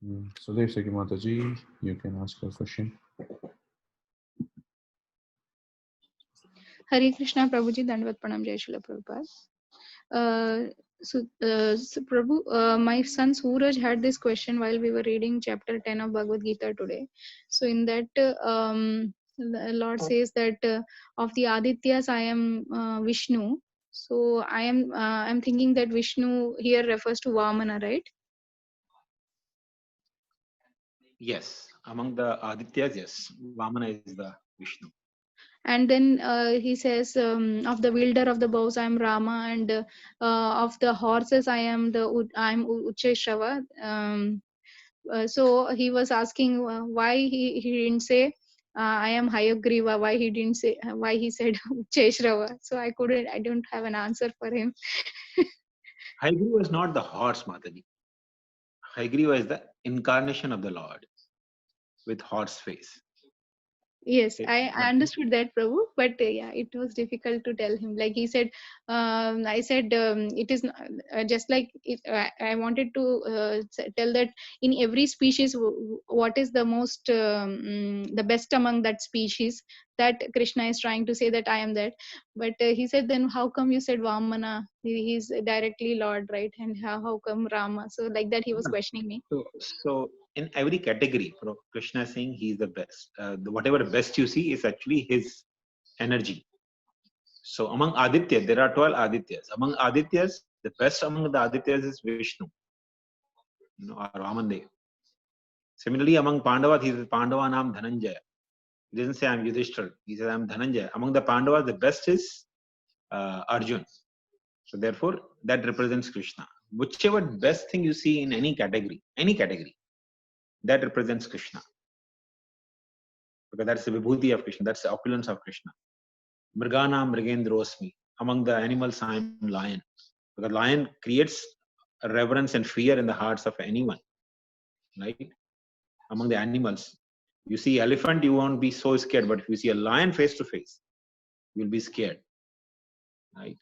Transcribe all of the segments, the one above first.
Sudev Seki Mataji, you can ask your question. Hare Krishna Prabhuji, Dandavat Pranam, Jai Srila Prabhupada. So Prabhu, my son Suraj had this question while we were reading chapter 10 of Bhagavad Gita today. So in that, the Lord says that of the Adityas, I am Vishnu. So I'm thinking that Vishnu here refers to Vamana, right? Yes, among the Adityas, yes, Vamana is the Vishnu. And then he says of the wielder of the bows I am Rama, and of the horses I'm Ucheshava. So he was asking why he didn't say I am Hayagriva, why he didn't say why he said Ucheshrava. So I don't have an answer for him. Hayagriva is not the horse, Mataji. Hayagriva is the incarnation of the Lord with horse face. Yes, Okay. I understood that, Prabhu, but yeah, it was difficult to tell him. Like he said, I said it is just like I wanted to tell that in every species, what is the most the best among that species? That Krishna is trying to say that I am that. But he said, then how come you said Vamana? He's directly Lord, right? And how come Rama? So like that, he was questioning me. So in every category, Krishna is saying he is the best. Whatever best you see is actually his energy. So among Aditya, there are 12 Adityas. Among Adityas, the best among the Adityas is Vishnu, or Vamandev. Similarly, among Pandavas, he says Pandava Nam Dhananjaya. He doesn't say I'm Yudhishthir. He says I'm Dhananjaya. Among the Pandavas, the best is Arjun. So therefore, that represents Krishna. Whichever best thing you see in any category, that represents Krishna. Because that's the vibhuti of Krishna, that's the opulence of Krishna. Mriganam Mrigendrosmi. Among the animals, I am lion. Because lion creates a reverence and fear in the hearts of anyone. Right? Among the animals. You see elephant, you won't be so scared. But if you see a lion face to face, you'll be scared. Right?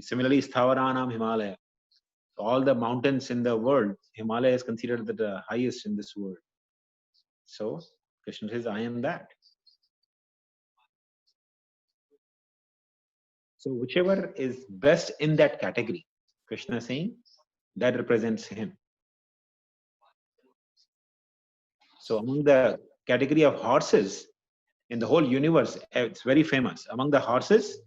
Similarly, Stavaranam Himalaya. All the mountains in the world, Himalaya is considered the highest in this world. So Krishna says, I am that. So whichever is best in that category, Krishna is saying, that represents him. So among the category of horses in the whole universe, it's very famous. Among the horses,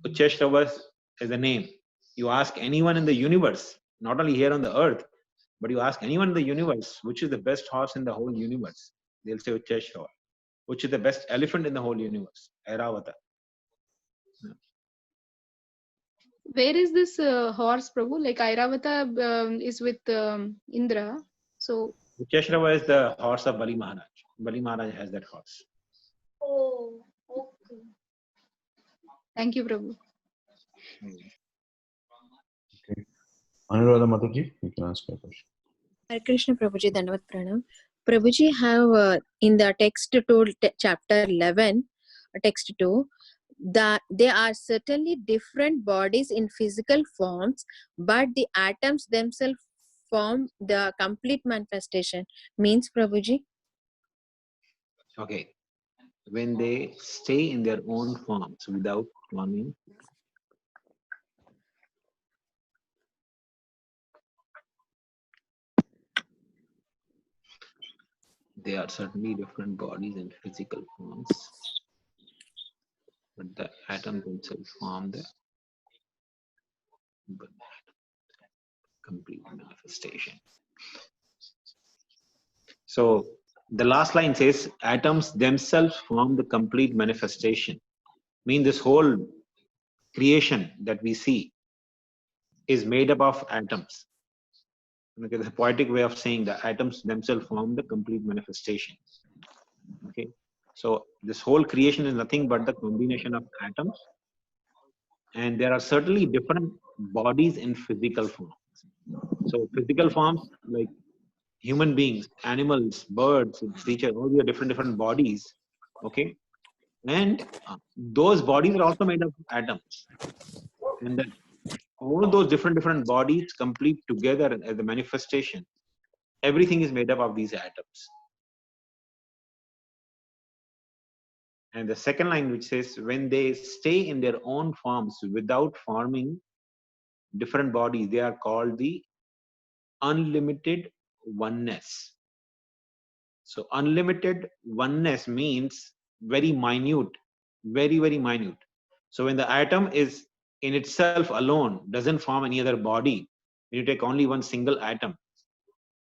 Ucheshrava is the name. You ask anyone in the universe, not only here on the earth, but you ask anyone in the universe, which is the best horse in the whole universe? They'll say Ucheshrava. Which is the best elephant in the whole universe? Airavata. Where is this horse, Prabhu? Like Airavata is with Indra. So Ucheshrava is the horse of Bali Maharaj. Bali Maharaj has that horse. oh, okay. Thank you, Prabhu. Okay. Anuradha Mataji, you can ask your question. Hare Krishna Prabhuji, Dandavat Pranam. Prabhuji have in the text 2, chapter 11, text 2, that there are certainly different bodies in physical forms, but the atoms themselves form the complete manifestation. Means, Prabhuji? Okay. When they stay in their own forms without forming, there are certainly different bodies in physical forms, but the atoms themselves form the complete manifestation. So the last line says, atoms themselves form the complete manifestation. Mean this whole creation that we see is made up of atoms. Okay, the poetic way of saying the atoms themselves form the complete manifestation. Okay, so this whole creation is nothing but the combination of atoms, and there are certainly different bodies in physical form. So physical forms like human beings, animals, birds, creatures, all these are different bodies. Okay, and those bodies are also made of atoms, and then all those different bodies complete together as a manifestation everything is made up of these atoms. And the second line, which says, when they stay in their own forms without forming different bodies, they are called the unlimited oneness. So unlimited oneness means very minute, very, very minute. So when the atom is in itself alone, doesn't form any other body, when you take only one single atom,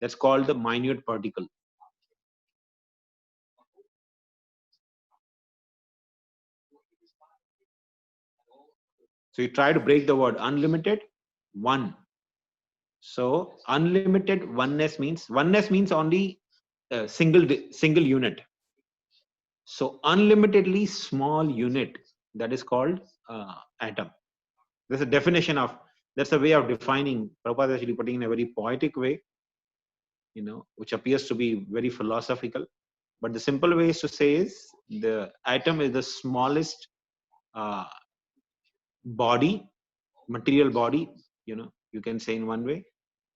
that's called the minute particle. So you try to break the word unlimited, one. So unlimited oneness means only a single unit. So unlimitedly small unit, that is called atom. There's a definition of, that's a way of defining. Prabhupada is actually putting in a very poetic way, which appears to be very philosophical. But the simple way is to say is the atom is the smallest body, material body, you can say in one way.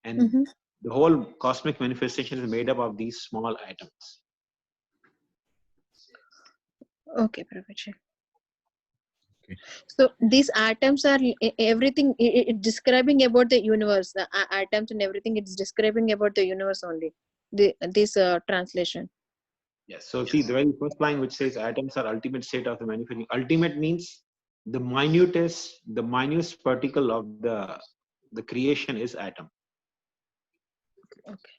And the whole cosmic manifestation is made up of these small atoms. Okay, Prabhuji. Okay. So these atoms are everything. It's describing about the universe. The atoms and everything. It's describing about the universe only. This translation. Yes. So see the very first line, which says atoms are ultimate state of the manifesting. Ultimate means the minutest particle of the creation is atom. Okay.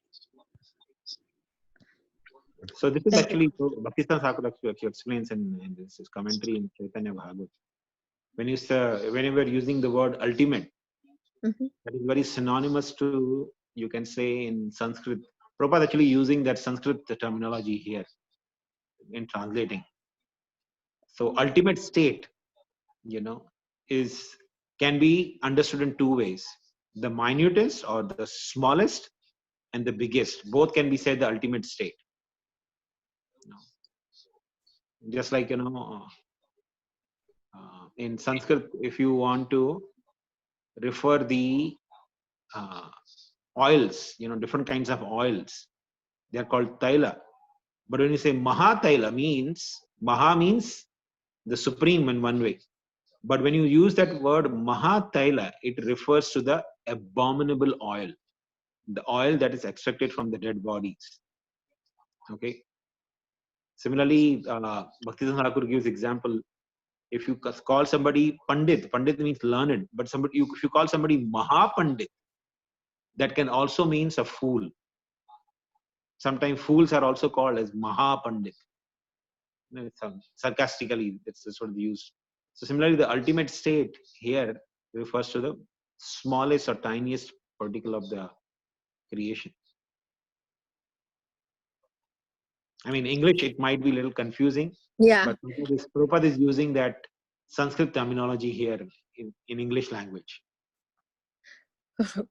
So this is Thank actually Bhaktisiddhanta Thakur actually explains in this commentary in Chaitanya Bhagavat. Whenever using the word ultimate, that is very synonymous to, you can say in Sanskrit. Prabhupada actually using that Sanskrit terminology here in translating. So ultimate state, can be understood in two ways: the minutest or the smallest, and the biggest. Both can be said the ultimate state. Just like in Sanskrit, if you want to refer the oils, different kinds of oils, they are called taila. But when you say maha taila, maha means the supreme in one way. But when you use that word maha taila, it refers to the abominable oil, the oil that is extracted from the dead bodies. Okay. Similarly, Bhaktisiddhanta Thakur gives example. If you call somebody Pandit means learned, but if you call somebody Mahapandit, that can also means a fool. Sometimes fools are also called as Mahapandit. Sarcastically, that's what they use. So similarly, the ultimate state here refers to the smallest or tiniest particle of the creation. I mean, English, it might be a little confusing. Yeah. But Prabhupada is using that Sanskrit terminology here in English language. Okay.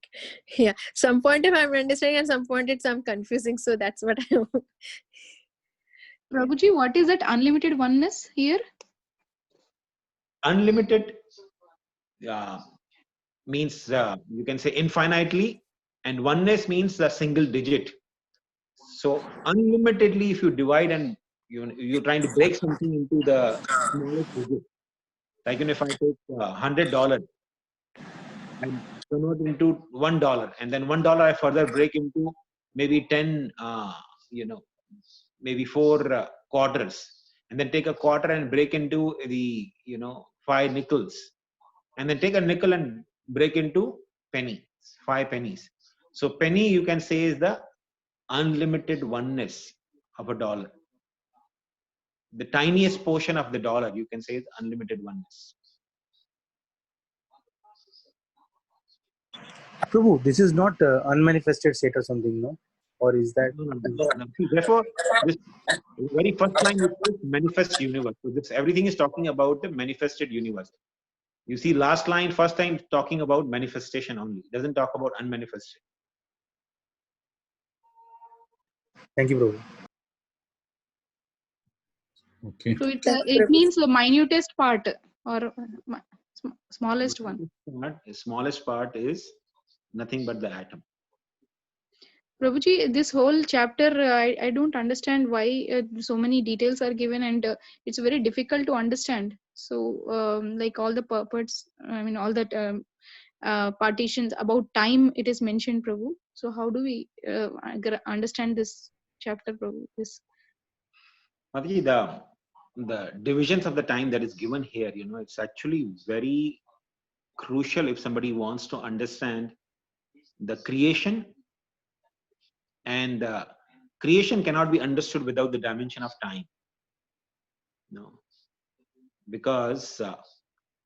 Yeah. Some point if I'm understanding, and some point it's I'm confusing. So that's what I. Prabhuji, what is that unlimited oneness here? Unlimited means you can say infinitely, and oneness means a single digit. So unlimitedly, if you divide and you're trying to break something into the smallest digit, like if I take $100 and convert into $1, and then $1 I further break into maybe 10, maybe 4 quarters, and then take a quarter and break into the 5 nickels, and then take a nickel and break into 5 pennies. So penny, you can say, is the unlimited oneness of a dollar. The tiniest portion of the dollar, you can say, is unlimited oneness. Prabhu, this is not unmanifested state or something, no? Or is that? No. See, therefore, this very first line is manifest universe. So this everything is talking about the manifested universe. You see, last line, first time talking about manifestation only. It doesn't talk about unmanifested. Thank you, Prabhu. Okay. So it means the minutest part or smallest one. The smallest part is nothing but the atom. Prabhuji, this whole chapter, I don't understand why so many details are given, and it's very difficult to understand. So, like all the parts, I mean, all that partitions about time, it is mentioned, Prabhu. So, how do we understand this chapter, Prabhu? This. Mataji, the divisions of the time that is given here, you know, it's actually very crucial if somebody wants to understand the creation, and creation cannot be understood without the dimension of time. No, because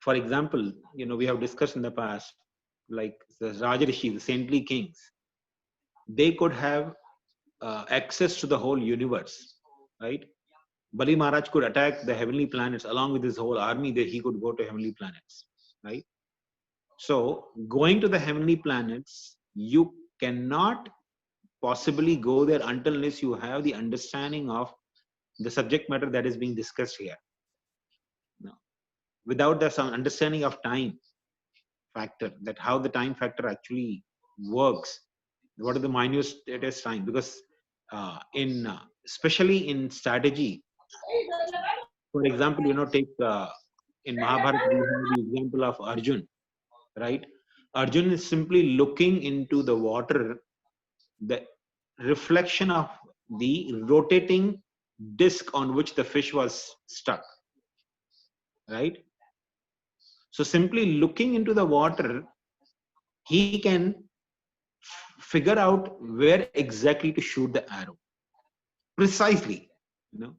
for example, you know, we have discussed in the past, like the Rajarishi, the saintly kings, they could have access to the whole universe, right? Bali Maharaj could attack the heavenly planets along with his whole army, that he could go to heavenly planets, right? So going to the heavenly planets, you cannot possibly go there until unless you have the understanding of the subject matter that is being discussed here. No. Without the some understanding of time factor, that how the time factor actually works, what are the minutest time, because especially in strategy, for example, you know, take in Mahabharata we have the example of Arjun, right? Arjun is simply looking into the water, the reflection of the rotating disc on which the fish was stuck, right? So simply looking into the water, he can figure out where exactly to shoot the arrow precisely. You know,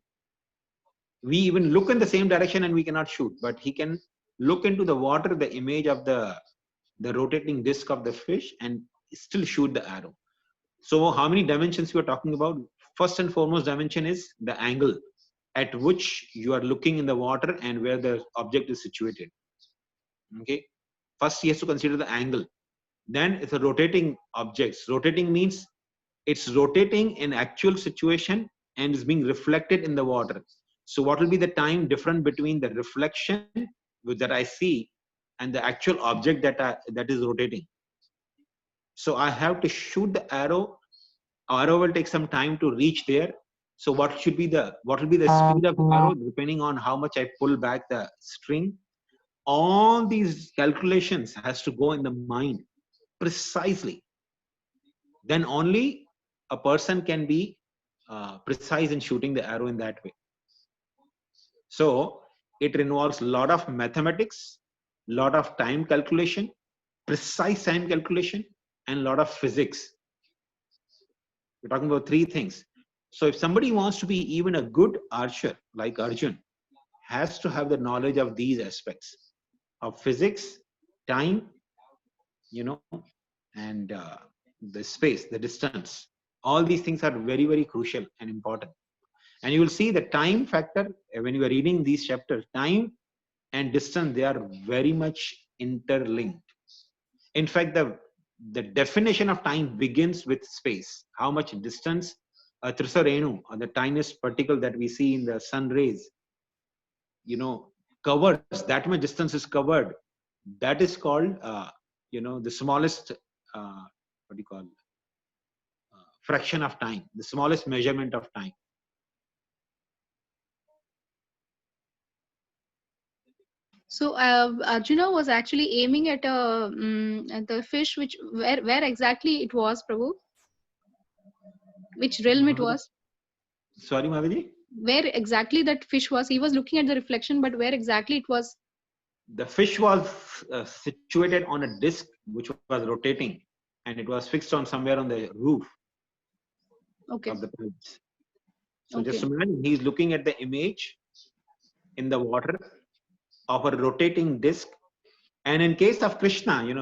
we even look in the same direction and we cannot shoot, but he can look into the water, the image of the rotating disc of the fish, and still shoot the arrow. So how many dimensions we are talking about? First and foremost dimension is the angle at which you are looking in the water and where the object is situated. Okay, first he has to consider the angle. Then it's a rotating objects. Rotating means it's rotating in actual situation and is being reflected in the water. So what will be the time difference between the reflection that I see and the actual object that is rotating? So I have to shoot the arrow. Arrow will take some time to reach there. So what will be the speed of the arrow depending on how much I pull back the string? All these calculations has to go in the mind precisely. Then only a person can be precise in shooting the arrow in that way. So it involves a lot of mathematics, lot of time calculation, precise time calculation, and a lot of physics. We're talking about three things. So if somebody wants to be even a good archer like Arjun, has to have the knowledge of these aspects of physics, time, you know, and the space, the distance. All these things are very, very crucial and important. And you will see the time factor when you are reading these chapters, time and distance, they are very much interlinked. In fact, the definition of time begins with space. How much distance a Trisarenu, or the tiniest particle that we see in the sun rays, you know, covers, that much distance is covered. That is called, you know, the smallest, what do you call, fraction of time, the smallest measurement of time. So Arjuna was actually aiming at at the fish, which where exactly it was, Prabhu? Which realm it was? Sorry, Mahavaji? Where exactly that fish was? He was looking at the reflection, but where exactly it was? The fish was situated on a disc which was rotating, and it was fixed on somewhere on the roof Okay. of the palace. So Okay. just imagine he's looking at the image in the water of a rotating disc. And in case of Krishna, you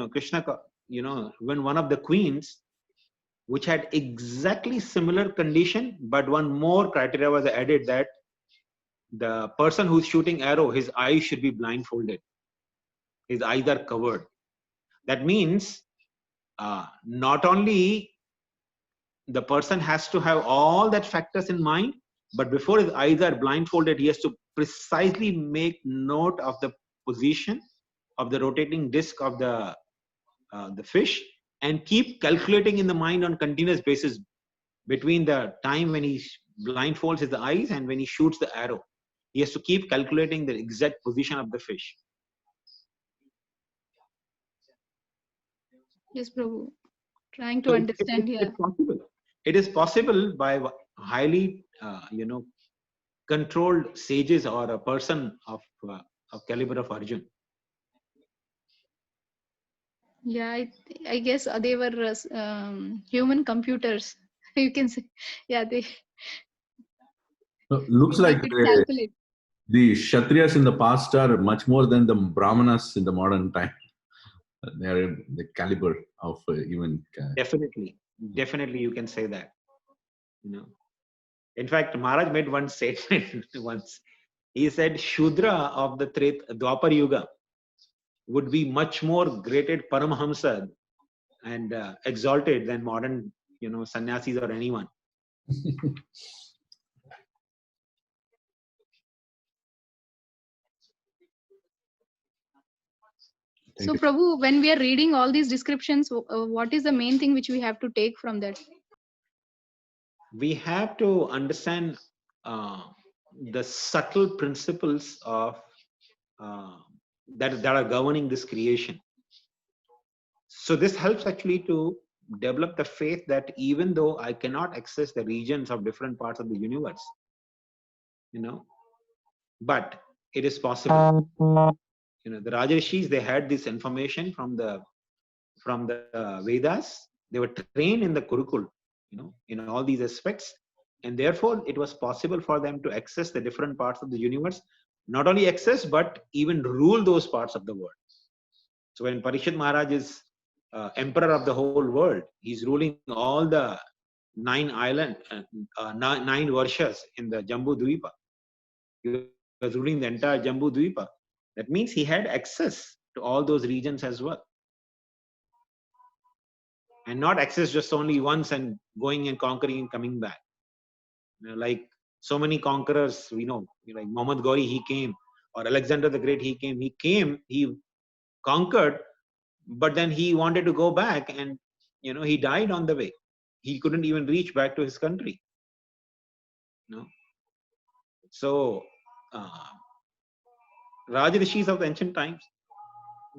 know, when one of the queens, which had exactly similar condition, but one more criteria was added, that the person who's shooting arrow, his eyes should be blindfolded. His eyes are covered. That means not only the person has to have all that factors in mind, but before his eyes are blindfolded, he has to precisely make note of the position of the rotating disc of the fish, and keep calculating in the mind on continuous basis between the time when he blindfolds his eyes and when he shoots the arrow. He has to keep calculating the exact position of the fish. Yes, Prabhu. Trying to So understand. Yeah. it's possible. It is possible by highly, controlled sages or a person of caliber of Arjun. Yeah, I guess they were human computers. You can say, yeah, they Looks like could calculate. the Kshatriyas in the past are much more than the Brahmanas in the modern time. They are the caliber of even. Definitely, you can say that. You know, in fact, Maharaj made one statement once. He said, "Shudra of the Dwapar Yuga would be much more graded Paramahamsa and exalted than modern, sannyasis or anyone." So, Prabhu, when we are reading all these descriptions, what is the main thing which we have to take from that? We have to understand the subtle principles of that are governing this creation. So this helps actually to develop the faith that even though I cannot access the regions of different parts of the universe, but it is possible. The Rajarishis, they had this information from the Vedas. They were trained in the Gurukul, in all these aspects, and therefore it was possible for them to access the different parts of the universe. Not only access, but even rule those parts of the world. So when Parikshit Maharaj is emperor of the whole world, he's ruling all the 9 Varshas in the Jambu Dvipa. He was ruling the entire Jambu Dvipa. That means he had access to all those regions as well. And not access just only once and going and conquering and coming back. Like so many conquerors, we know, like Muhammad Ghori, he came, or Alexander the Great, he came, he conquered, but then he wanted to go back and, he died on the way. He couldn't even reach back to his country. So, Rajarishis of the ancient times,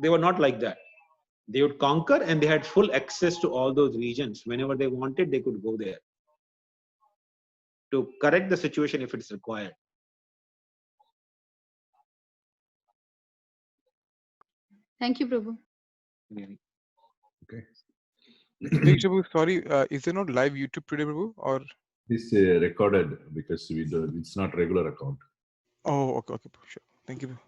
they were not like that. They would conquer and they had full access to all those regions. Whenever they wanted, they could go there to correct the situation if it's required. Thank you, Prabhu. Okay. Prabhu, sorry, is there not live YouTube today, Prabhu? Or It's recorded because it's not regular account. oh, okay, sure. Thank you.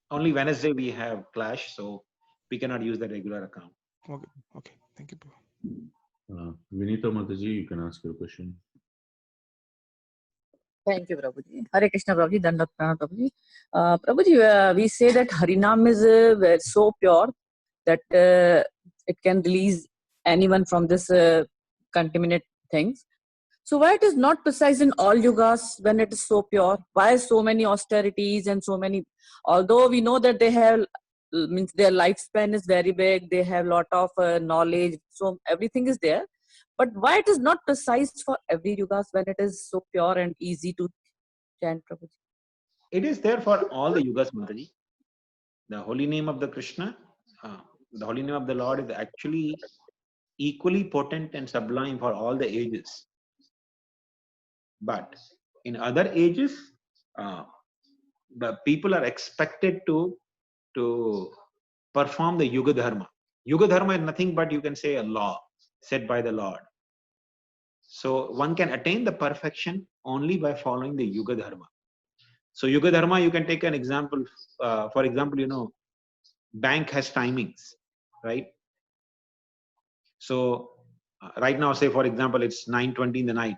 Only Wednesday we have clash, so we cannot use the regular account. Okay. Thank you, Prabhu. Vinita Mataji, you can ask your question. Thank you, Prabhuji. Hare Krishna, Prabhuji. Dandavat Pranam, Prabhuji. Prabhuji, we say that Harinam is so pure that it can release anyone from this contaminate things. So why it is not precise in all yugas when it is so pure? Why so many austerities and so many? Although we know that they have, means their lifespan is very big, they have lot of knowledge, so everything is there. But why it is not precise for every yugas when it is so pure and easy to chant, Prabhuji? It is there for all the yugas, Mataji. The holy name of the Krishna, the holy name of the Lord is actually equally potent and sublime for all the ages. But in other ages, the people are expected to perform the Yuga Dharma. Yuga Dharma is nothing but, you can say, a law set by the Lord. So one can attain the perfection only by following the Yuga Dharma. So Yuga Dharma, you can take an example. For example, bank has timings, right? So right now, say for example, it's 9:20 in the night.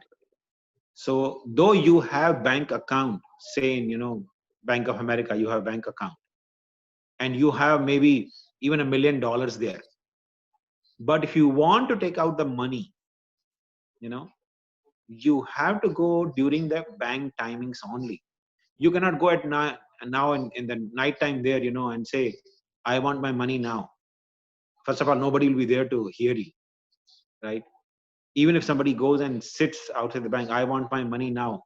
So though you have bank account, say in Bank of America, you have bank account, and you have maybe even $1 million there. But if you want to take out the money, you have to go during the bank timings only. You cannot go at now in the night time there, and say, I want my money now. First of all, nobody will be there to hear you, right? Even if somebody goes and sits outside the bank, I want my money now,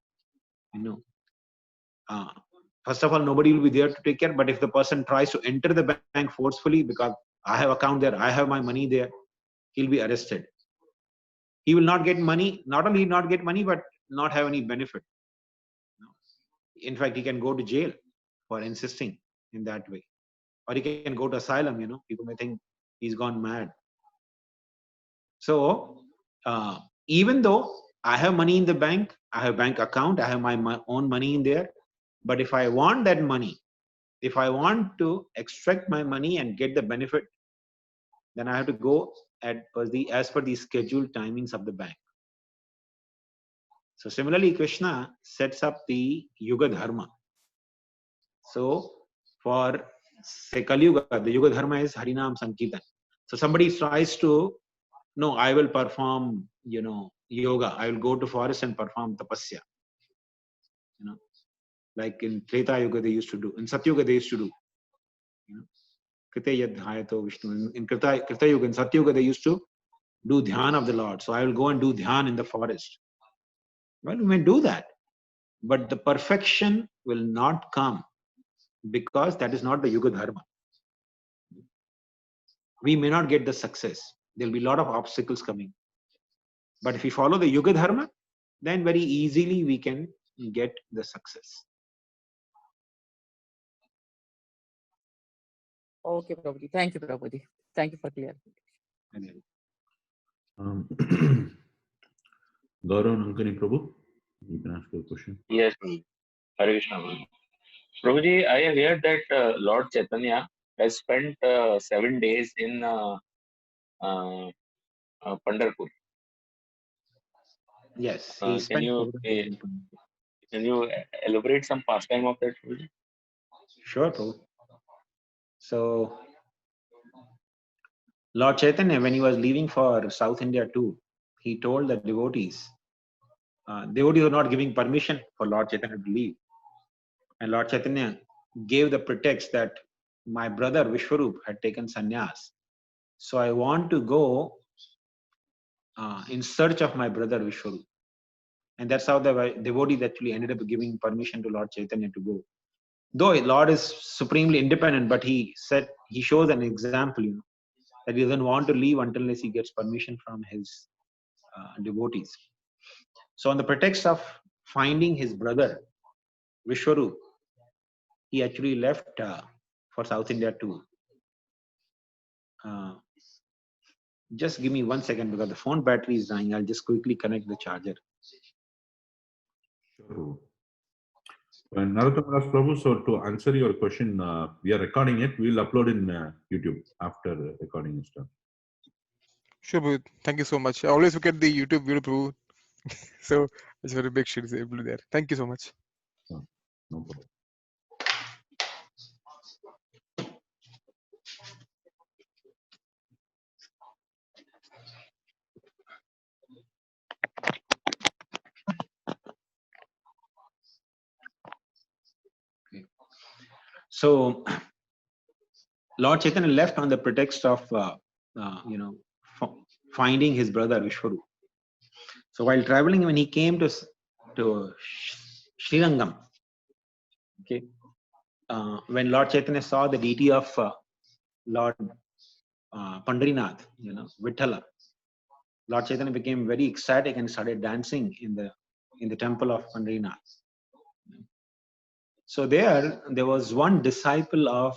first of all, nobody will be there to take care. But if the person tries to enter the bank forcefully, because I have account there, I have my money there, he'll be arrested. He will not get money. Not only not get money, but not have any benefit. In fact, he can go to jail for insisting in that way, or he can go to asylum. People may think he's gone mad. So even though I have money in the bank, I have bank account, I have my own money in there, but if I want that money, if I want to extract my money and get the benefit, then I have to go as per the scheduled timings of the bank. So similarly, Krishna sets up the Yuga Dharma. So for say Kali Yuga, the Yuga Dharma is Harinam Sankirtan. So somebody tries to, no, I will perform, yoga. I will go to forest and perform tapasya. Like in Treta Yuga they used to do. In Satya Yuga they used to do. Krita yad dhyato Vishnu. In Krita Yuga, in Satya Yuga they used to do dhyan of the Lord. So I will go and do dhyan in the forest. Well, we may do that, but the perfection will not come because that is not the Yuga Dharma. We may not get the success. There will be a lot of obstacles coming. But if we follow the Yuga Dharma, then very easily we can get the success. Okay, Prabhuji. Thank you, Prabhuji. Thank you for clarification. Gaurav Nankani Prabhu, you can ask your question. Yes, Hare Krishna. Prabhuji, I have heard that Lord Chaitanya has spent 7 days in Pandharpur. Yes, Can you elaborate some pastime of that, Prabhuji? Sure, Prabhu. So, Lord Chaitanya, when he was leaving for South India too, he told the devotees, devotees were not giving permission for Lord Chaitanya to leave. And Lord Chaitanya gave the pretext that my brother Vishwarup had taken sannyas. So I want to go in search of my brother Vishwarup. And that's how the devotees actually ended up giving permission to Lord Chaitanya to go. Though Lord is supremely independent, but he shows an example, that he doesn't want to leave until he gets permission from his devotees. So on the pretext of finding his brother Vishwarup, he actually left for South India too. Just give me 1 second because the phone battery is dying. I'll just quickly connect the charger. Sure. Narottam Das Prabhu, so to answer your question, we are recording it. We will upload in YouTube after recording is done. Sure, Prabhu. Thank you so much. I always look at the YouTube video, Prabhu. So I just want to make sure it's able to there. Thank you so much. No problem. So Lord Chaitanya left on the pretext of finding his brother Vishwarup. So while traveling, when he came to Srirangam, okay, when Lord Chaitanya saw the deity of Lord Pandrinath, Vithala, Lord Chaitanya became very ecstatic and started dancing in the temple of Pandrinath. So there was one disciple of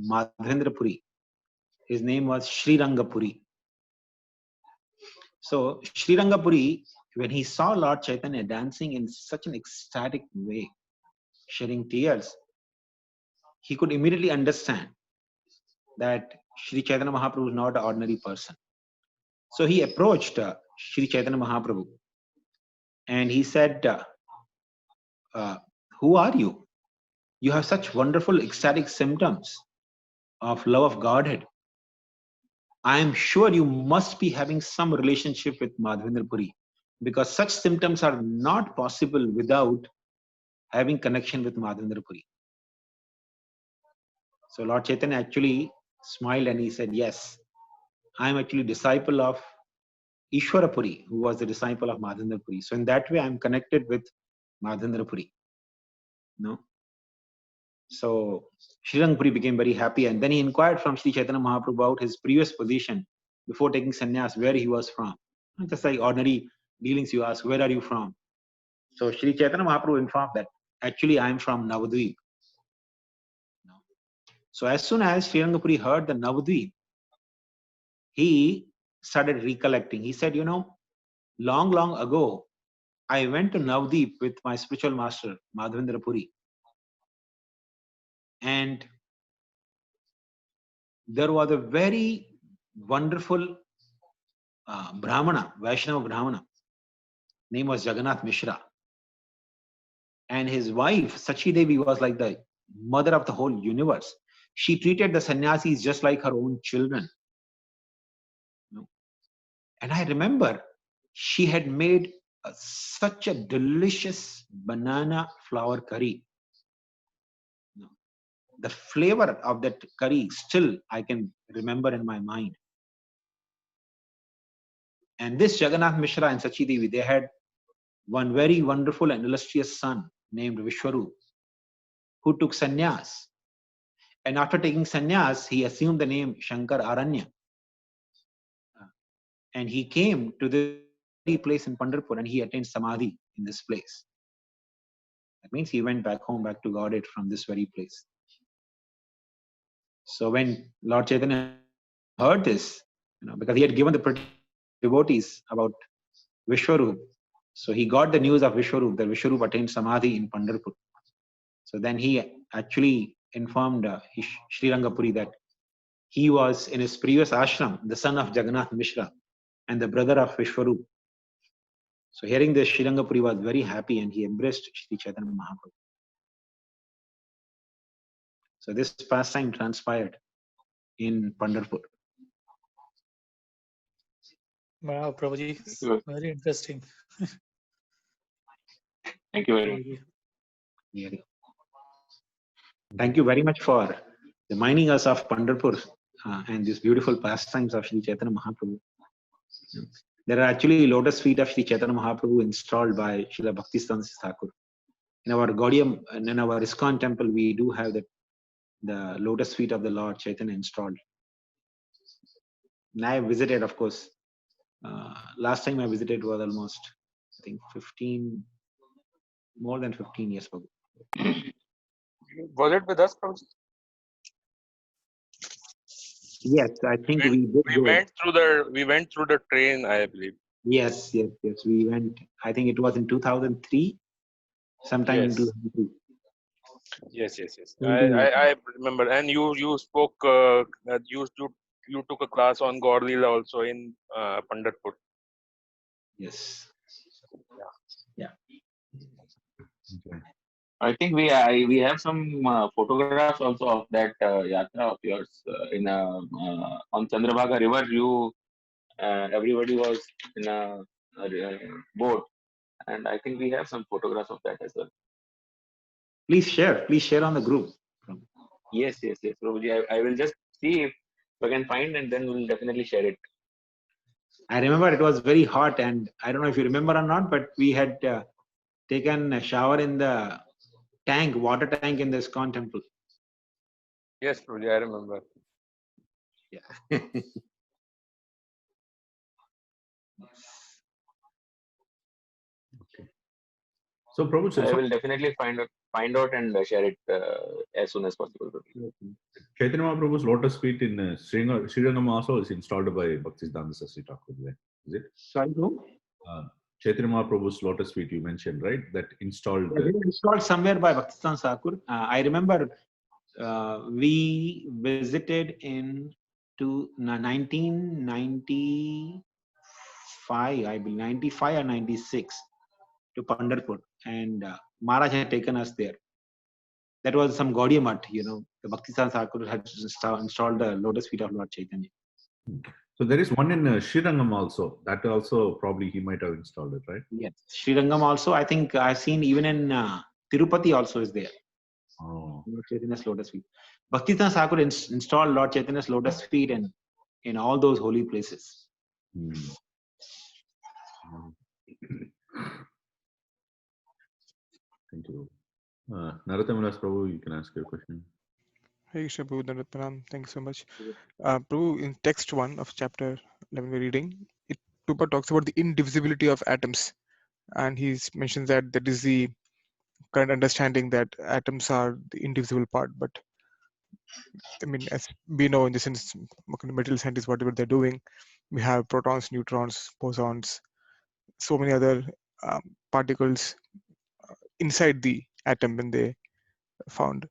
Madhendra Puri. His name was Srirangapuri. So Srirangapuri, when he saw Lord Chaitanya dancing in such an ecstatic way, shedding tears, he could immediately understand that Sri Chaitanya Mahaprabhu is not an ordinary person. So he approached Sri Chaitanya Mahaprabhu and he said, who are you? You have such wonderful ecstatic symptoms of love of Godhead. I am sure you must be having some relationship with Madhavendra Puri, because such symptoms are not possible without having connection with Madhavendra Puri. So Lord Chaitanya actually smiled and he said, yes, I'm actually disciple of Ishwarapuri, who was the disciple of Madhendra Puri. So in that way, I'm connected with Madhendra Puri. No? So Srirang Puri became very happy, and then he inquired from Sri Chaitanya Mahaprabhu about his previous position before taking sannyas, where he was from. Just like ordinary dealings, you ask, where are you from? So Sri Chaitanya Mahaprabhu informed that actually I am from Navadvip. So as soon as Srirang Puri heard the Navadvip, he started recollecting. He said, long ago, I went to Navadvip with my spiritual master, Madhavendra Puri. And there was a very wonderful Brahmana, Vaishnava Brahmana. Name was Jagannath Mishra. And his wife, Sachi Devi, was like the mother of the whole universe. She treated the sannyasis just like her own children. And I remember she had made such a delicious banana flour curry. The flavor of that curry still I can remember in my mind. And this Jagannath Mishra and Sachi Devi, they had one very wonderful and illustrious son named Vishwarup, who took sannyas. And after taking sannyas, he assumed the name Shankar Aranya. And he came to the place in Pandharpur and he attained Samadhi in this place. That means he went back home, back to Godhead from this very place. So when Lord Chaitanya heard this, because he had given the devotees about Vishwarup, so he got the news of Vishwarup, that Vishwarup attained Samadhi in Pandharpur. So then he actually informed Sri Rangapuri that he was in his previous ashram, the son of Jagannath Mishra and the brother of Vishwarup. So hearing this, Sri Rangapuri was very happy and he embraced Sri Chaitanya Mahaprabhu. So this pastime transpired in Pandharpur. Wow, Prabhuji, very interesting. Thank you very much. Yeah. Thank you very much for reminding us of Pandharpur and these beautiful pastimes of Sri Chaitanya Mahaprabhu. There are actually lotus feet of Sri Chaitanya Mahaprabhu installed by Srila Bhaktisiddhanta Thakur. In our Gaudiya and in our ISKCON temple, we do have the lotus feet of the Lord Chaitanya installed. And I visited, of course. Last time I visited was almost, I think, more than 15 years ago. Was it with us, Prabhuji? Yes, I think we did. We went through the train, I believe. Yes. We went. I think it was in 2003, sometime in 2003. Yes. I remember. And you spoke. You took a class on Gaur Leela also in Pandharpur. Yes. Okay. I think we have some photographs also of that yatra of yours on Chandrabhaga River. Everybody was in a boat, and I think we have some photographs of that as well. Please share on the group. Yes, Prabhuji. I will just see if I can find, and then we'll definitely share it. I remember it was very hot, and I don't know if you remember or not, but we had taken a shower in the water tank in the ISKCON temple. Yes, Prabhuji, I remember. Yeah. Okay. So, Prabhu, I will definitely find out and share it as soon as possible. Chaitanya Mahaprabhu's lotus feet in Srirangam also is installed by Bhaktisiddhanta Saraswati Thakur. Is it? Sorry, who? Chaitanya Mahaprabhu's lotus feet you mentioned, right? That installed. Installed somewhere by Bhaktisiddhanta Thakur. I remember we visited in 1995, I believe, 95 or 96 to Pandharpur, and Maharaj had taken us there. That was some Gaudiya Math, the Bhaktisiddhanta Thakur had installed the lotus feet of Lord Chaitanya. So there is one in Srirangam also. That also probably he might have installed it, right? Yes, Srirangam also. I think I've seen even in Tirupati also is there. Oh. Lord Chaitanya's lotus feet. Bhakti-Siddhanta Thakur installed Lord Chaitanya's lotus feet in all those holy places. Thank you. Narottam Das Prabhu, you can ask your question. Hey, Krishna Prabhu, Dandavat Pranam. Thank you so much. Prabhu, in text 1 of chapter 11 we're reading, Prabhupada talks about the indivisibility of atoms. And he mentions that that is the current understanding that atoms are the indivisible part. But I mean, as we know, in the sense, material scientists, whatever they're doing, we have protons, neutrons, bosons, so many other particles inside the atom when they found.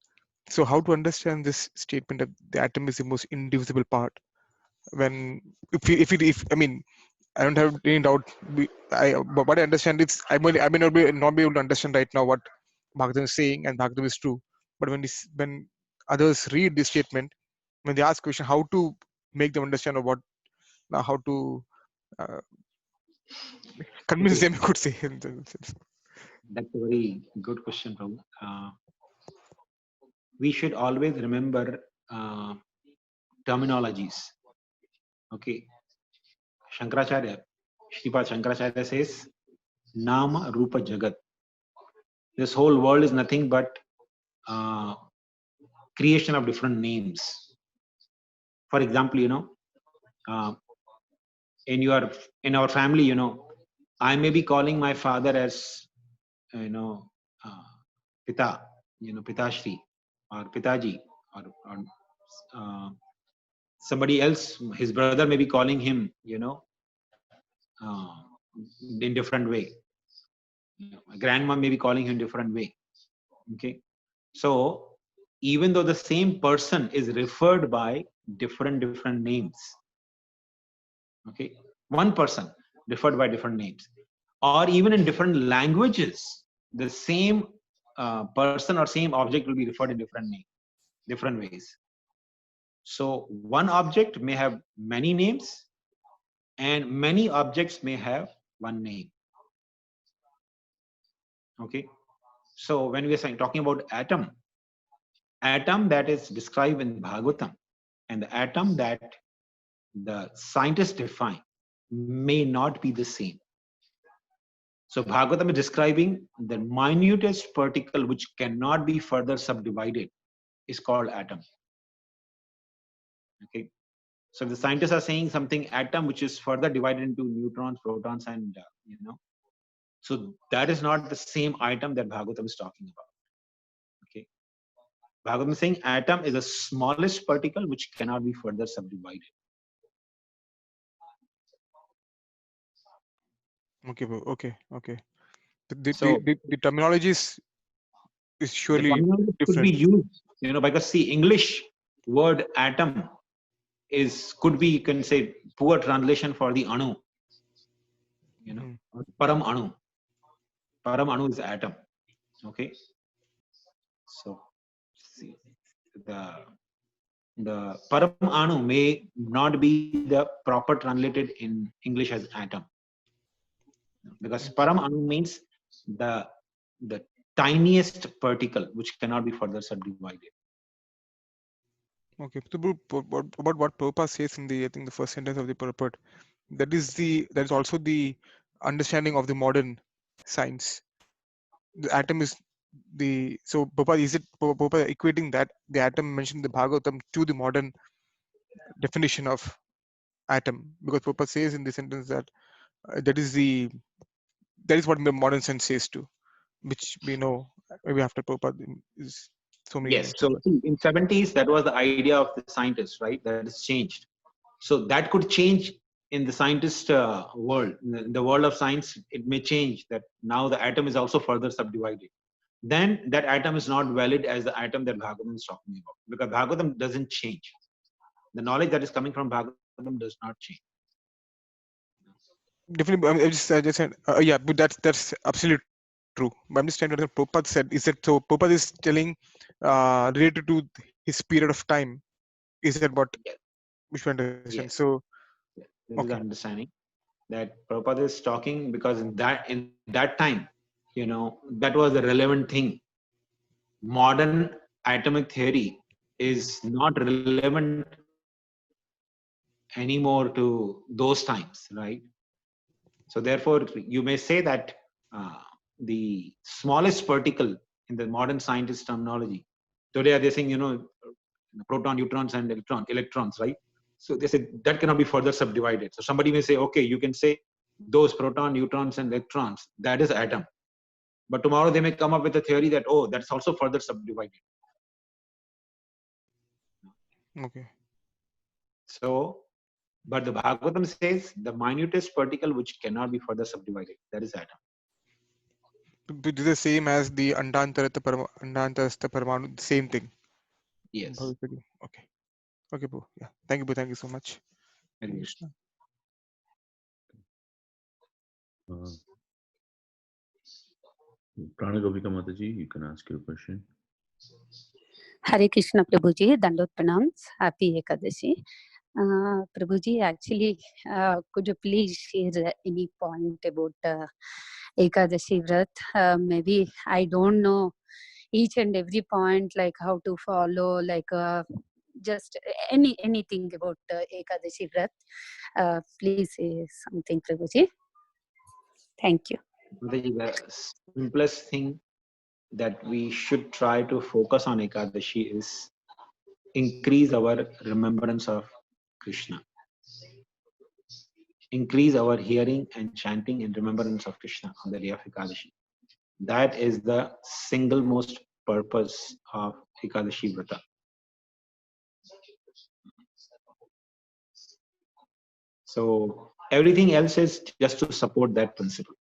So how to understand this statement that the atom is the most indivisible part? When if I mean, I don't have any doubt. But what I understand is I may not be able to understand right now what Bhagavatam is saying, and Bhagavatam is true. But when others read this statement, when they ask question, how to make them understand or how to convince them, I could say. That's a very good question, Prabhu. We should always remember terminologies. Okay. Shankaracharya, Shripad Shankaracharya says, Nama Rupa Jagat. This whole world is nothing but creation of different names. For example, in our family, I may be calling my father as Pita, Pitashri or Pitaji, or somebody else, his brother may be calling him, in different way. My grandma may be calling him different way. Okay, so even though the same person is referred by different names, okay, one person referred by different names, or even in different languages, the same person or same object will be referred in different ways. So one object may have many names, and many objects may have one name. Okay, so when we are talking about atom that is described in Bhagavatam and the atom that the scientists define may not be the same. So Bhagavatam is describing the minutest particle which cannot be further subdivided is called atom. Okay, so the scientists are saying something atom which is further divided into neutrons, protons, and so that is not the same atom that Bhagavatam is talking about. Okay, Bhagavatam is saying atom is the smallest particle which cannot be further subdivided. Okay. The terminology is surely different. Could be used, because see, English word atom could be, you can say, poor translation for the anu. Param anu. Param anu is atom. Okay. So see, the param anu may not be the proper translated in English as atom, because param anu means the tiniest particle which cannot be further subdivided. Okay, so about what Prabhupada says in the first sentence of the purport, that is also the understanding of the modern science. The atom is so Prabhupada equating that the atom mentioned in the Bhagavatam to the modern definition of atom, because Prabhupada says in the sentence that that is what the modern science says too, which we know maybe after Prabhupada is so many Yes. years. So in 70s, that was the idea of the scientists, right? That has changed. So that could change in the scientist world. In the world of science, it may change that now the atom is also further subdivided. Then that atom is not valid as the atom that Bhagavatam is talking about, because Bhagavatam doesn't change. The knowledge that is coming from Bhagavatam does not change. Definitely, I just said, yeah, but that's absolutely true. But I'm just trying to understand. Prabhupada said, is that so? Prabhupada is telling related to his period of time. Is that what? Yes. Which one understand? Yes. So, This is the understanding that Prabhupada is talking, because in that time, that was the relevant thing. Modern atomic theory is not relevant anymore to those times, right? So therefore, you may say that the smallest particle in the modern scientist terminology, today they're saying, proton, neutrons, and electrons, right? So they say that cannot be further subdivided. So somebody may say, okay, you can say those proton, neutrons, and electrons, that is atom. But tomorrow they may come up with a theory that, oh, that's also further subdivided. Okay. So, but the Bhagavatam says the minutest particle which cannot be further subdivided, that is atom. This is the same as the Andantarastha Paramanu, same thing. Yes. Okay. Okay, Boo. Yeah. Thank you, Boo. Thank you so much. Very good. Krishna. Pranagopika Mataji, you can ask your question. Hare Krishna Prabhuji, Dandot Pranams, Happy Ekadashi. Prabhuji, actually, could you please share any point about Ekadashi Vrat? Maybe I don't know each and every point, like how to follow, like just anything about Ekadashi Vrat. Please say something, Prabhuji. Thank you. The simplest thing that we should try to focus on Ekadashi is increase our remembrance of Krishna. Increase our hearing and chanting in remembrance of Krishna on the day of Ekadashi. That is the single most purpose of Ekadashi Vrata. So everything else is just to support that principle.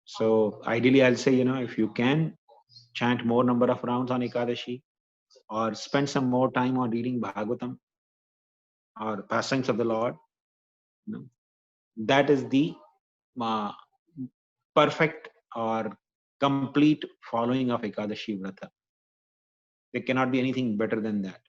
So ideally, I'll say, if you can chant more number of rounds on Ekadashi, or spend some more time on reading Bhagavatam or pastimes of the Lord, that is the perfect or complete following of Ekadashi Vrata. There cannot be anything better than that.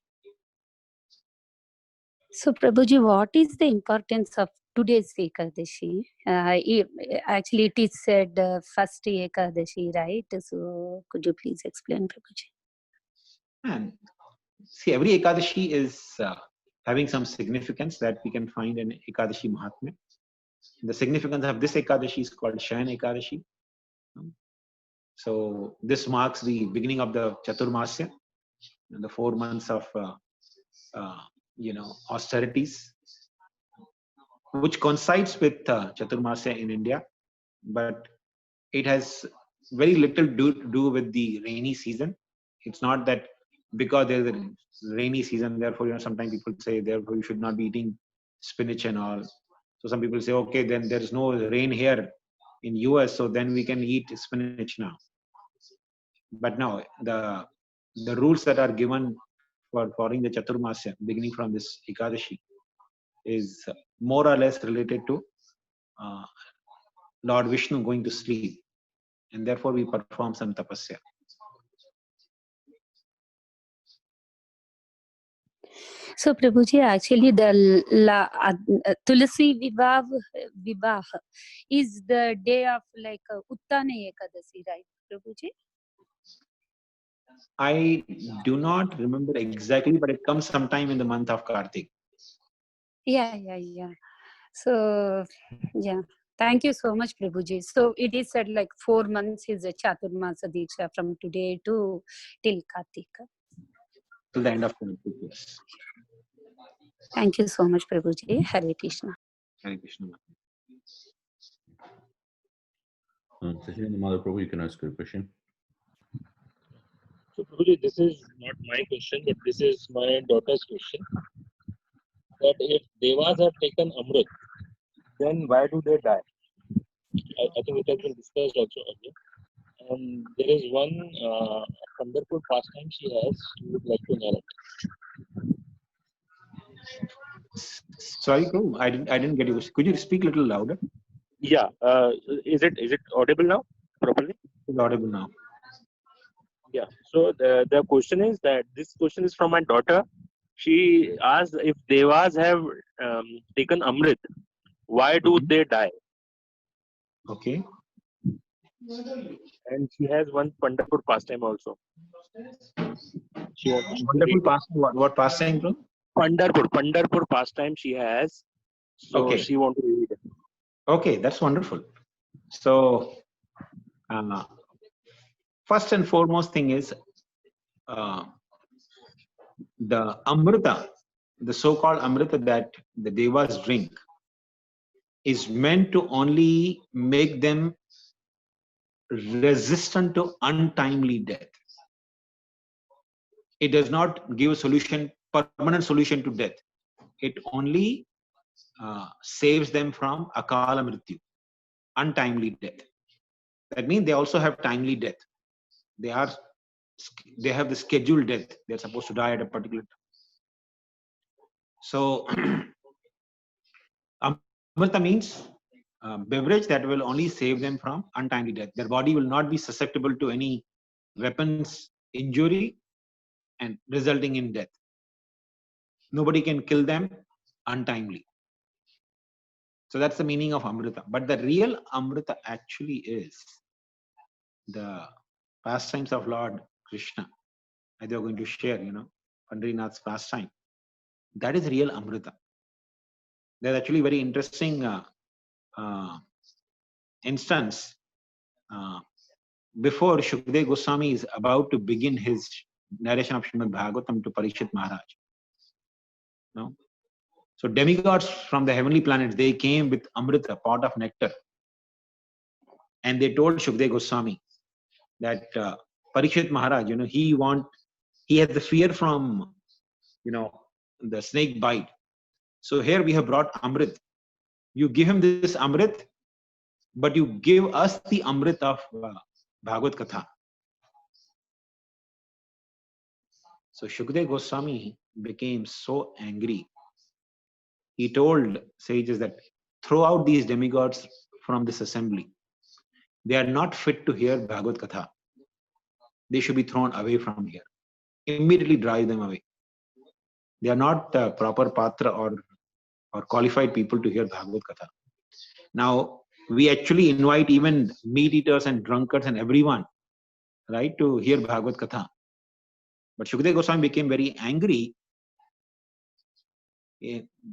So, Prabhuji, what is the importance of today's Ekadashi? Actually, it is said first Ekadashi, right? So, could you please explain, Prabhuji? And see, every Ekadashi is having some significance that we can find in Ekadashi Mahatmya. The significance of this Ekadashi is called Shayan Ekadashi. So this marks the beginning of the Chaturmasya, the 4 months of austerities, which coincides with Chaturmasya in India, but it has very little to do with the rainy season. It's not that because there's a rainy season, therefore, sometimes people say, therefore, you should not be eating spinach and all. So some people say, okay, then there is no rain here in US, so then we can eat spinach now. But no, the rules that are given for following the Chaturmasya, beginning from this Ekadashi, is more or less related to Lord Vishnu going to sleep, and therefore we perform some tapasya. So, Prabhuji, actually, the Tulasi Vivah is the day of like Uttana Ekadasi, right, Prabhuji? I do not remember exactly, but it comes sometime in the month of Kartik. Yeah. So, yeah. Thank you so much, Prabhuji. So it is said like 4 months is a Chaturmasa Diksha from today to till Kartika. Till the end of Kartik, yes. Thank you so much, Prabhuji. Hare Krishna. Hare Krishna. Sachin Mother Prabhu, you can ask your question. So, Prabhuji, this is not my question, but this is my daughter's question. That if Devas have taken Amrit, then why do they die? I think it has been discussed also earlier. And there is one wonderful pastime she has, she would like to narrate. Sorry, Prabhu, I didn't get you. Could you speak a little louder? Yeah. Is it audible now properly? It's audible now. Yeah. So the question is that this question is from my daughter. She asked if Devas have taken Amrit, why do they die? Okay. And she has one wonderful pastime also. She wants to Wonderful read. pastime. What pastime, bro? Pandharpur pastime she has. So Okay. she wants to read. Okay, that's wonderful. So, first and foremost thing is the Amrita, the so-called Amrita that the Devas drink, is meant to only make them resistant to untimely death. It does not give a solution, permanent solution to death. It only saves them from akala mrityu, untimely death. That means they also have timely death. They have the scheduled death. They're supposed to die at a particular time. So Amrita means beverage that will only save them from untimely death. Their body will not be susceptible to any weapons injury and resulting in death. Nobody can kill them untimely. So that's the meaning of Amrita. But the real Amrita actually is the pastimes of Lord Krishna. As they are going to share, Pandrinath's pastime. That is real Amrita. There's actually very interesting instance. Before Shukdev Goswami is about to begin his narration of Srimad Bhagavatam to Parikshit Maharaj. So demigods from the heavenly planets, they came with Amrita, pot of nectar. And they told Shukdev Goswami that Parikshit Maharaj, he has the fear from, the snake bite. So here we have brought Amrit. You give him this Amrit, but you give us the Amrit of Bhagavad Katha. So Shukdev Goswami became so angry. He told sages that throw out these demigods from this assembly. They are not fit to hear Bhagavad Katha. They should be thrown away from here. Immediately drive them away. They are not proper patra or qualified people to hear Bhagavad Katha. Now, we actually invite even meat eaters and drunkards and everyone, right, to hear Bhagavad Katha. But Shukdev Goswami became very angry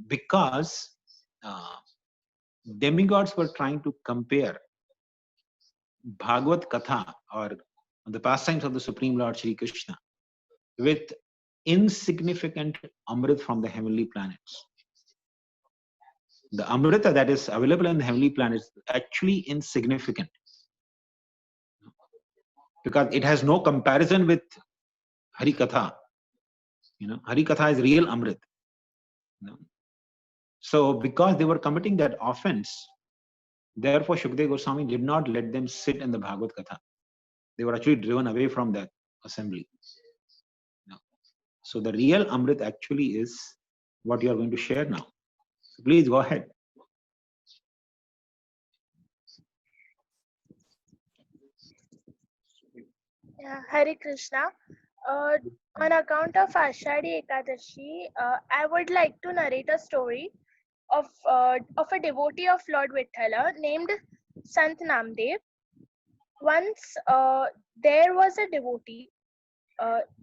because demigods were trying to compare Bhagavad Katha or the pastimes of the Supreme Lord Shri Krishna with insignificant Amrit from the heavenly planets. The Amrita that is available in the heavenly planets is actually insignificant because it has no comparison with Hari Katha. Hari Katha is real Amrit. So because they were committing that offense, therefore Shukdev Goswami did not let them sit in the Bhagavad Katha. They were actually driven away from that assembly. So the real Amrit actually is what you are going to share now. So please go ahead. Yeah, Hare Krishna. On account of Ashadi Ekadashi, I would like to narrate a story of a devotee of Lord Vithala named Sant Namdev. Once there was a devotee,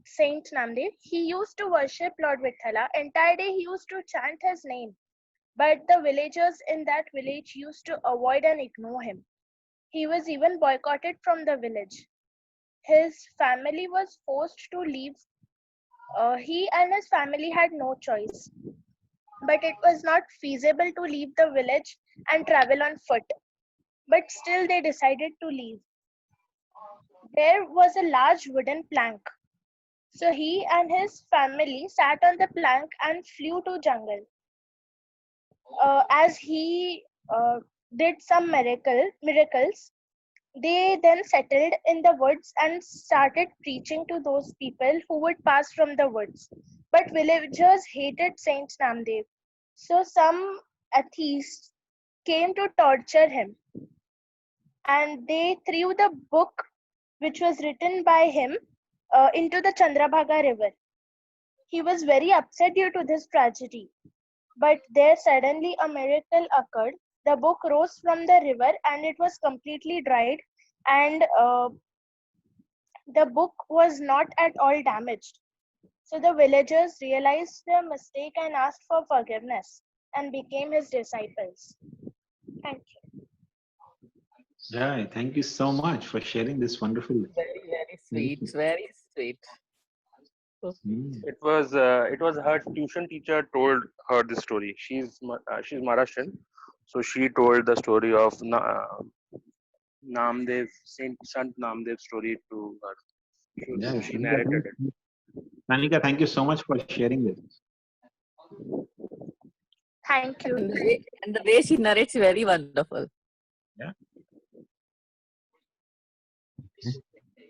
Saint Namdev. He used to worship Lord Vithala. Entire day he used to chant his name. But the villagers in that village used to avoid and ignore him. He was even boycotted from the village. His family was forced to leave. He and his family had no choice. But it was not feasible to leave the village and travel on foot. But still they decided to leave. There was a large wooden plank. So he and his family sat on the plank and flew to jungle. As he did some miracles, they then settled in the woods and started preaching to those people who would pass from the woods. But villagers hated Saint Namdev. So some atheists came to torture him. And they threw the book which was written by him into the Chandrabhaga river. He was very upset due to this tragedy. But there suddenly a miracle occurred. The book rose from the river and it was completely dried, and The book was not at all damaged. So the villagers realized their mistake and asked for forgiveness and became his disciples. Thank you. Yeah, thank you so much for sharing this wonderful. Very, very sweet. Very sweet. So sweet. It was her tuition teacher told her this story. She's Maharashtrian, so she told the story of Namdev, Sant Namdev story to her. Yeah, She narrated it. Nanika, thank you so much for sharing this. Thank you. And the way she narrates is very wonderful. Yeah.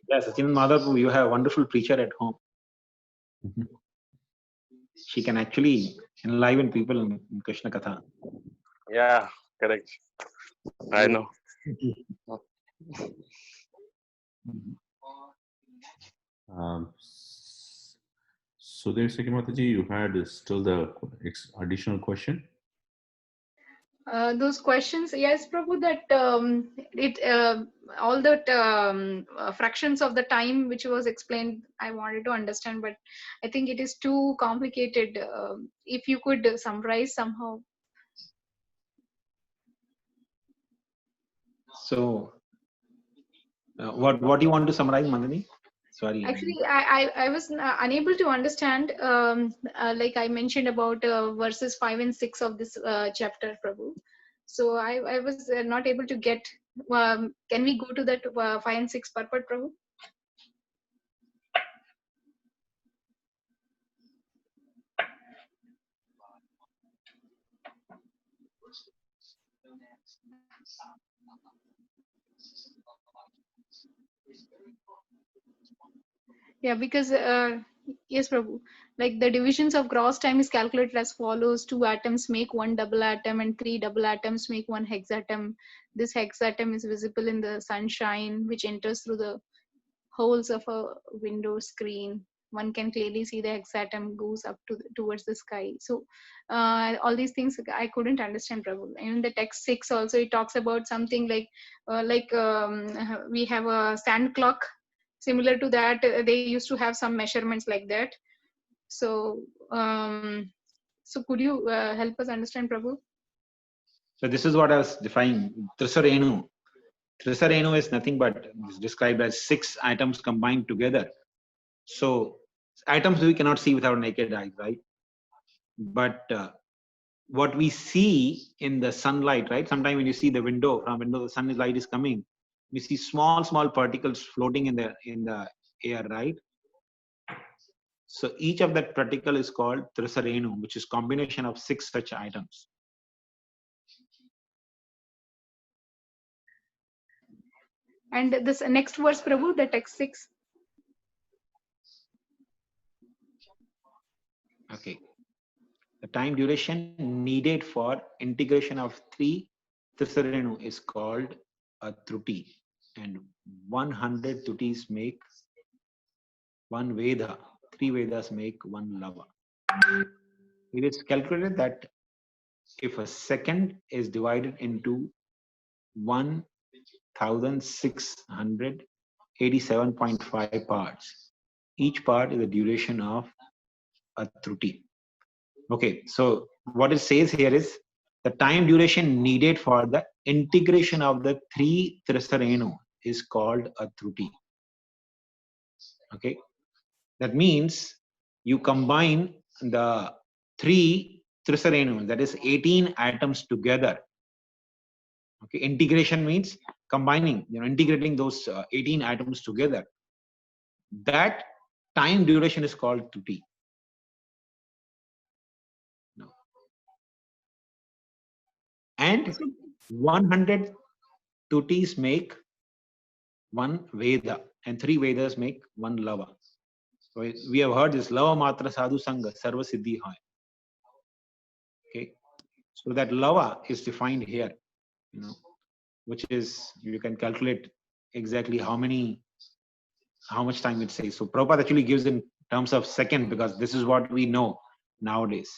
Yeah, Sachin Madhav, you have a wonderful preacher at home. She can actually enliven people in Krishna Katha. Yeah, correct. I know. Sudhir Sekimataji, you had still the additional question? Those questions, yes, Prabhu, that all the fractions of the time which was explained, I wanted to understand, but I think it is too complicated. If you could summarize somehow. So, what do you want to summarize, Mandani? Sorry. Actually, I was unable to understand, like I mentioned about verses 5 and 6 of this chapter, Prabhu. So I was not able to get, can we go to that 5 and 6 purport, Prabhu? Yeah, because yes, Prabhu. Like the divisions of gross time is calculated as follows: 2 atoms make 1 double atom, and 3 double atoms make 1 hexatom. This hexatom is visible in the sunshine, which enters through the holes of a window screen. One can clearly see the hexatom goes up towards the sky. So all these things I couldn't understand, Prabhu. In the text 6 also it talks about something like we have a sand clock. Similar to that, they used to have some measurements like that. So, so could you help us understand, Prabhu? So this is what I was defining. Trisarenu. Trisarenu is nothing but is described as 6 atoms combined together. So atoms we cannot see with our naked eyes, right? But what we see in the sunlight, right? Sometimes when you see the window, from window the sunlight is coming, we see small particles floating in the air, right? So each of that particle is called Trisarenu, which is combination of 6 such items. And this next verse, Prabhu, the text 6. Okay. The time duration needed for integration of 3 Trisarenu is called a Truti. And 100 Trutis make 1 Veda. 3 Vedas make 1 Lava. It is calculated that if a second is divided into 1687.5 parts, each part is the duration of a Truti. Okay, so what it says here is the time duration needed for the integration of the 3 Trisarenu is called a Truti. Okay, that means you combine the 3 Trisarenu, that is 18 atoms together. Okay, integration means combining, integrating those 18 atoms together. That time duration is called Truti. And 100 Tutis make 1 Veda, and 3 Vedas make 1 Lava. So we have heard this Lava Matra Sadhu Sangha Sarva Siddhi Hai. Okay, so that Lava is defined here, which is, you can calculate exactly how much time it says. So Prabhupada actually gives in terms of second, because this is what we know nowadays.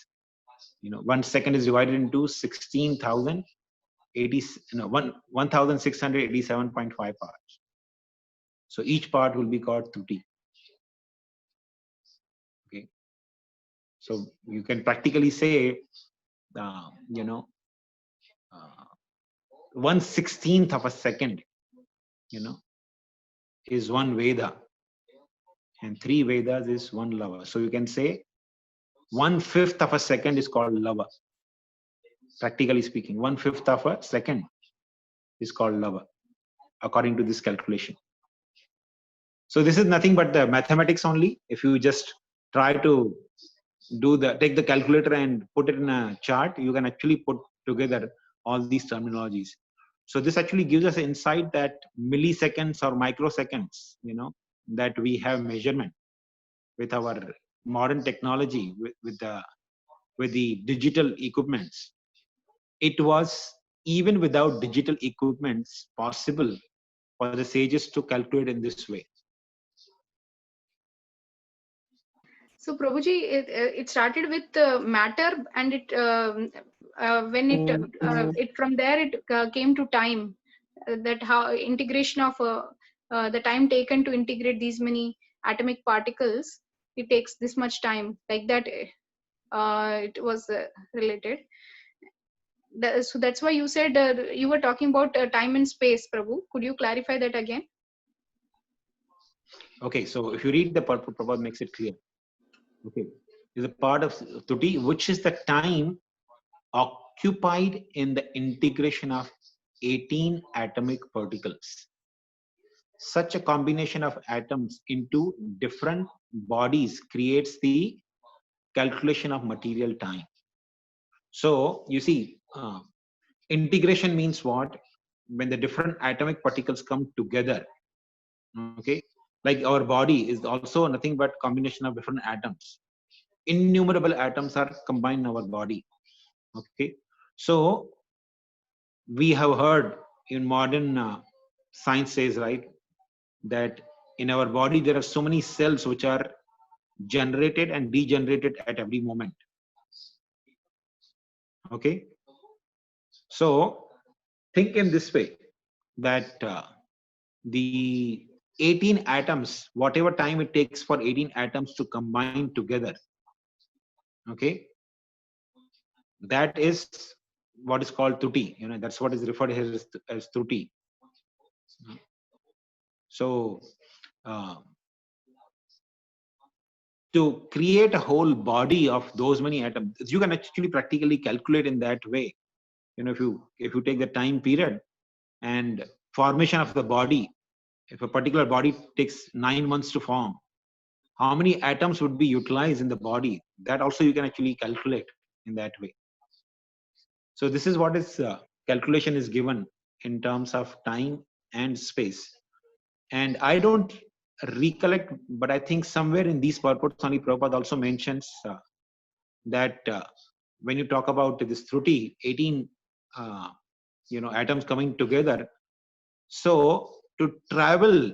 1 second is divided into 16,687.5 parts. So each part will be called Tuti. Okay. So you can practically say, 1/16th of a second, is one Veda, and 3 Vedas is one Lava. So you can say 1/5 of a second is called Lava. Practically speaking, 1/5 of a second is called Lava, according to this calculation. So this is nothing but the mathematics only. If you just try to take the calculator and put it in a chart, you can actually put together all these terminologies. So this actually gives us insight that milliseconds or microseconds, that we have measurement with our modern technology, with the digital equipments. It was, even without digital equipments, possible for the sages to calculate in this way. So Prabhuji, it started with matter, and it when it from there it came to time. That how integration of the time taken to integrate these many atomic particles, it takes this much time. Like that, it was related. So that's why you said you were talking about time and space, Prabhu. Could you clarify that again? Okay, so if you read the Prabhupada makes it clear. Okay, is a part of Tuti, which is the time occupied in the integration of 18 atomic particles. Such a combination of atoms into different bodies creates the calculation of material time. So you see, integration means what? When the different atomic particles come together. Okay, like our body is also nothing but combination of different atoms. Innumerable atoms are combined in our body. Okay, so we have heard in modern science says, right, that in our body there are so many cells which are generated and degenerated at every moment. Okay, so think in this way, that the 18 atoms, whatever time it takes for 18 atoms to combine together, okay, that is what is called Tuti. That's what is referred here as Tuti. So to create a whole body of those many atoms, you can actually practically calculate in that way. If you take the time period and formation of the body, if a particular body takes 9 months to form, how many atoms would be utilized in the body? That also you can actually calculate in that way. So this is what is calculation is given in terms of time and space. And I don't recollect, but I think somewhere in these purports only Prabhupada also mentions that when you talk about this Thruti, 18 atoms coming together, so to travel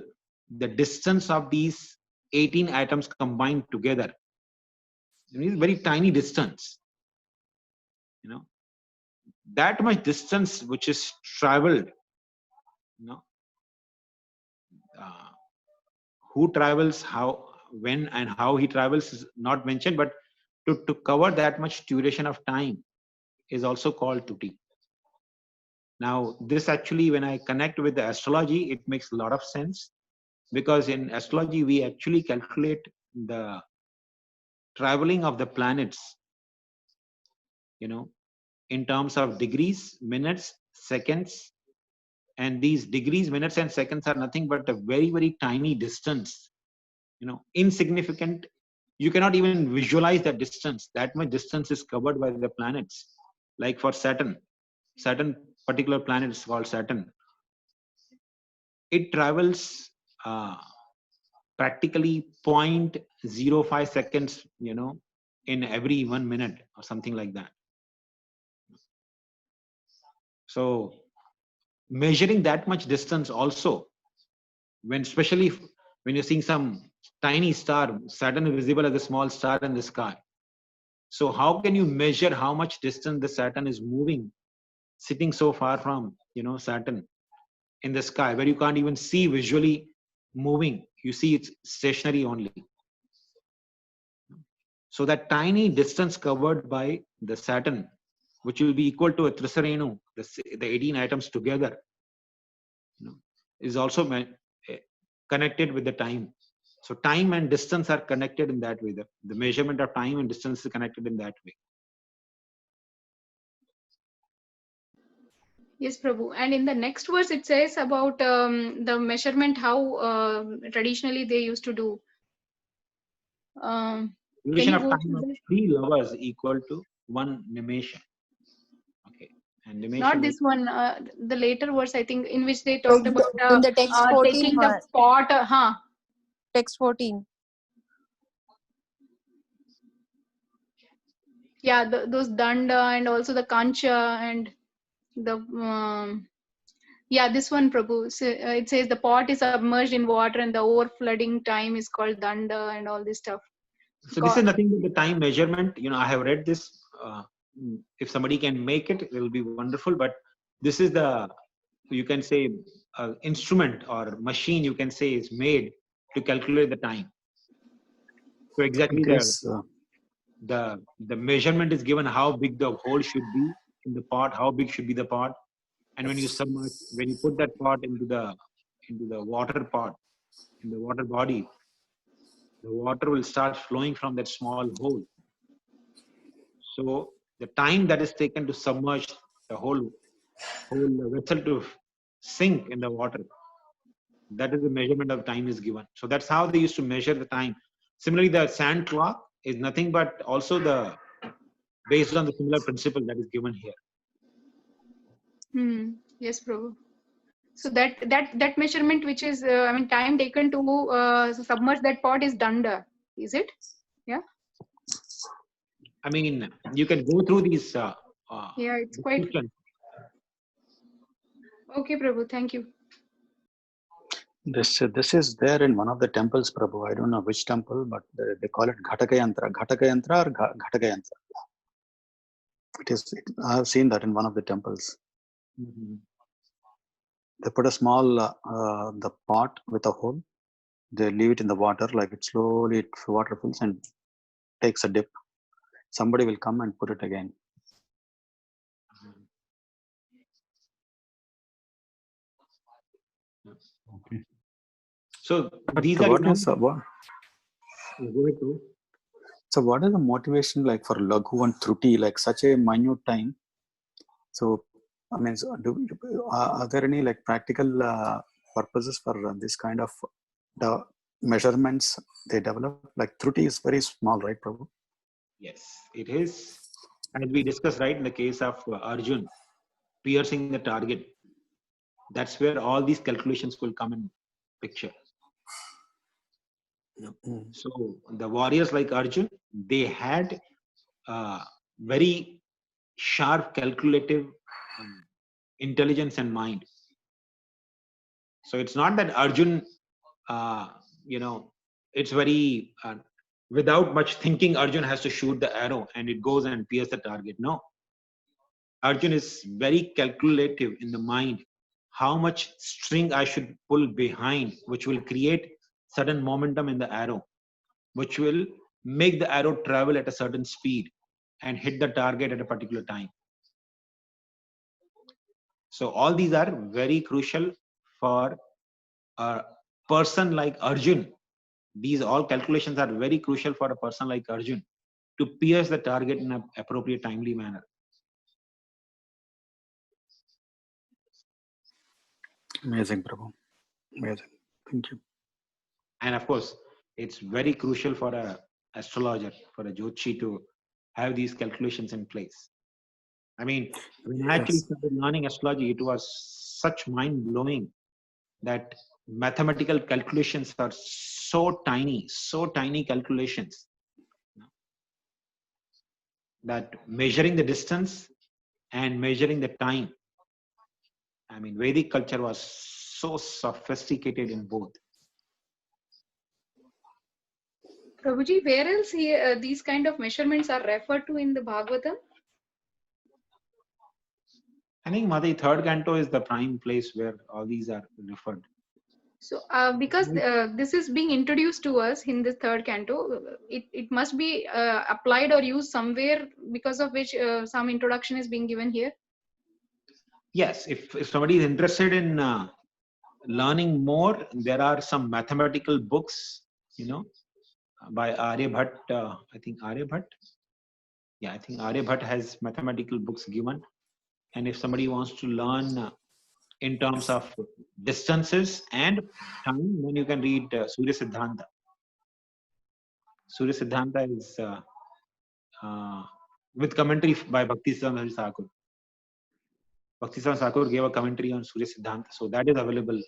the distance of these 18 atoms combined together, it is very tiny distance. That much distance which is traveled, who travels, how, when and how he travels is not mentioned, but to cover that much duration of time is also called Tuti. Now this actually, when I connect with the astrology, it makes a lot of sense, because in astrology we actually calculate the traveling of the planets, in terms of degrees, minutes, seconds, and these degrees, minutes and seconds are nothing but a very, very tiny distance, insignificant. You cannot even visualize that distance. That much distance is covered by the planets. Like for Saturn particular planet is called Saturn. It travels practically 0.05 seconds, in every 1 minute or something like that. So measuring that much distance also, especially when you're seeing some tiny star, Saturn is visible as a small star in the sky. So how can you measure how much distance the Saturn is moving, sitting so far from, Saturn in the sky, where you can't even see visually moving. You see it's stationary only. So that tiny distance covered by the Saturn, which will be equal to a Trisarenu, the 18 atoms together, is also connected with the time. So time and distance are connected in that way. The measurement of time and distance is connected in that way. Yes, Prabhu. And in the next verse, it says about the measurement, how traditionally they used to do. Can Duration you of go time through of that? 3 lovers equal to 1 nimesha. Okay, and nimesha. Not this one, the later verse, I think, in which they talked about In the text 14, taking the pot. Text 14. Yeah, those danda and also the kancha and the yeah, this one, Prabhu. So, it says the pot is submerged in water and the overflooding time is called danda and all this stuff. So this is nothing but the time measurement. I have read this. If somebody can make it, it will be wonderful. But this is the, you can say, instrument or machine, you can say, is made to calculate the time. So exactly the measurement is given, how big the hole should be in the pot, how big should be the pot, and when you submerge, when you put that pot into the water pot, in the water body, the water will start flowing from that small hole. So the time that is taken to submerge the whole vessel to sink in the water, that is the measurement of time is given. So that's how they used to measure the time. Similarly, the sand clock is nothing but also based on the similar principle that is given here. Yes, Prabhu. So that measurement, which is time taken to submerge that pot, is danda, is it? Yeah. I mean, you can go through these. Yeah, it's quite. Okay, Prabhu. Thank you. This is there in one of the temples, Prabhu. I don't know which temple, but they call it Ghatakayantra. Ghatakayantra or Ghatakayantra. I have seen that in one of the temples. Mm-hmm. They put a small the pot with a hole. They leave it in the water, like it slowly water fills and takes a dip. Somebody will come and put it again. Okay. So but these are what is what? So what is the motivation like for Laghu and Truti, like such a minute time? So I mean, are there any like practical purposes for this kind of the measurements they develop? Like Truti is very small, right, Prabhu? Yes, it is. As we discussed, right, in the case of Arjun piercing the target, that's where all these calculations will come in picture. So the warriors like Arjun, they had very sharp calculative intelligence and mind. So it's not that Arjun, it's very without much thinking, Arjun has to shoot the arrow and it goes and pierces the target. No, Arjun is very calculative in the mind. How much string I should pull behind, which will create sudden momentum in the arrow, which will make the arrow travel at a certain speed and hit the target at a particular time. So all these are very crucial for a person like Arjun. These all calculations are very crucial for a person like Arjun to pierce the target in an appropriate, timely manner. Amazing, Prabhu. Amazing. Thank you. And of course, it's very crucial for an astrologer, for a Jyotishi to have these calculations in place. I mean, when I actually started learning astrology, it was such mind-blowing that mathematical calculations are so tiny calculations, that measuring the distance and measuring the time. I mean, Vedic culture was so sophisticated in both. Prabhuji, where else these kind of measurements are referred to in the Bhagavatam? I think Madhi, third canto is the prime place where all these are referred. So, because this is being introduced to us in this third canto, it must be applied or used somewhere, because of which some introduction is being given here. Yes, if somebody is interested in learning more, there are some mathematical books, by Aryabhat. I think Aryabhat. Yeah, I think Aryabhat has mathematical books given. And if somebody wants to learn in terms of distances and time, then you can read Surya Siddhanta. Surya Siddhanta is with commentary by Bhaktisiddhanta Thakur. Bhaktisiddhanta Thakur gave a commentary on Surya Siddhanta, so that is available.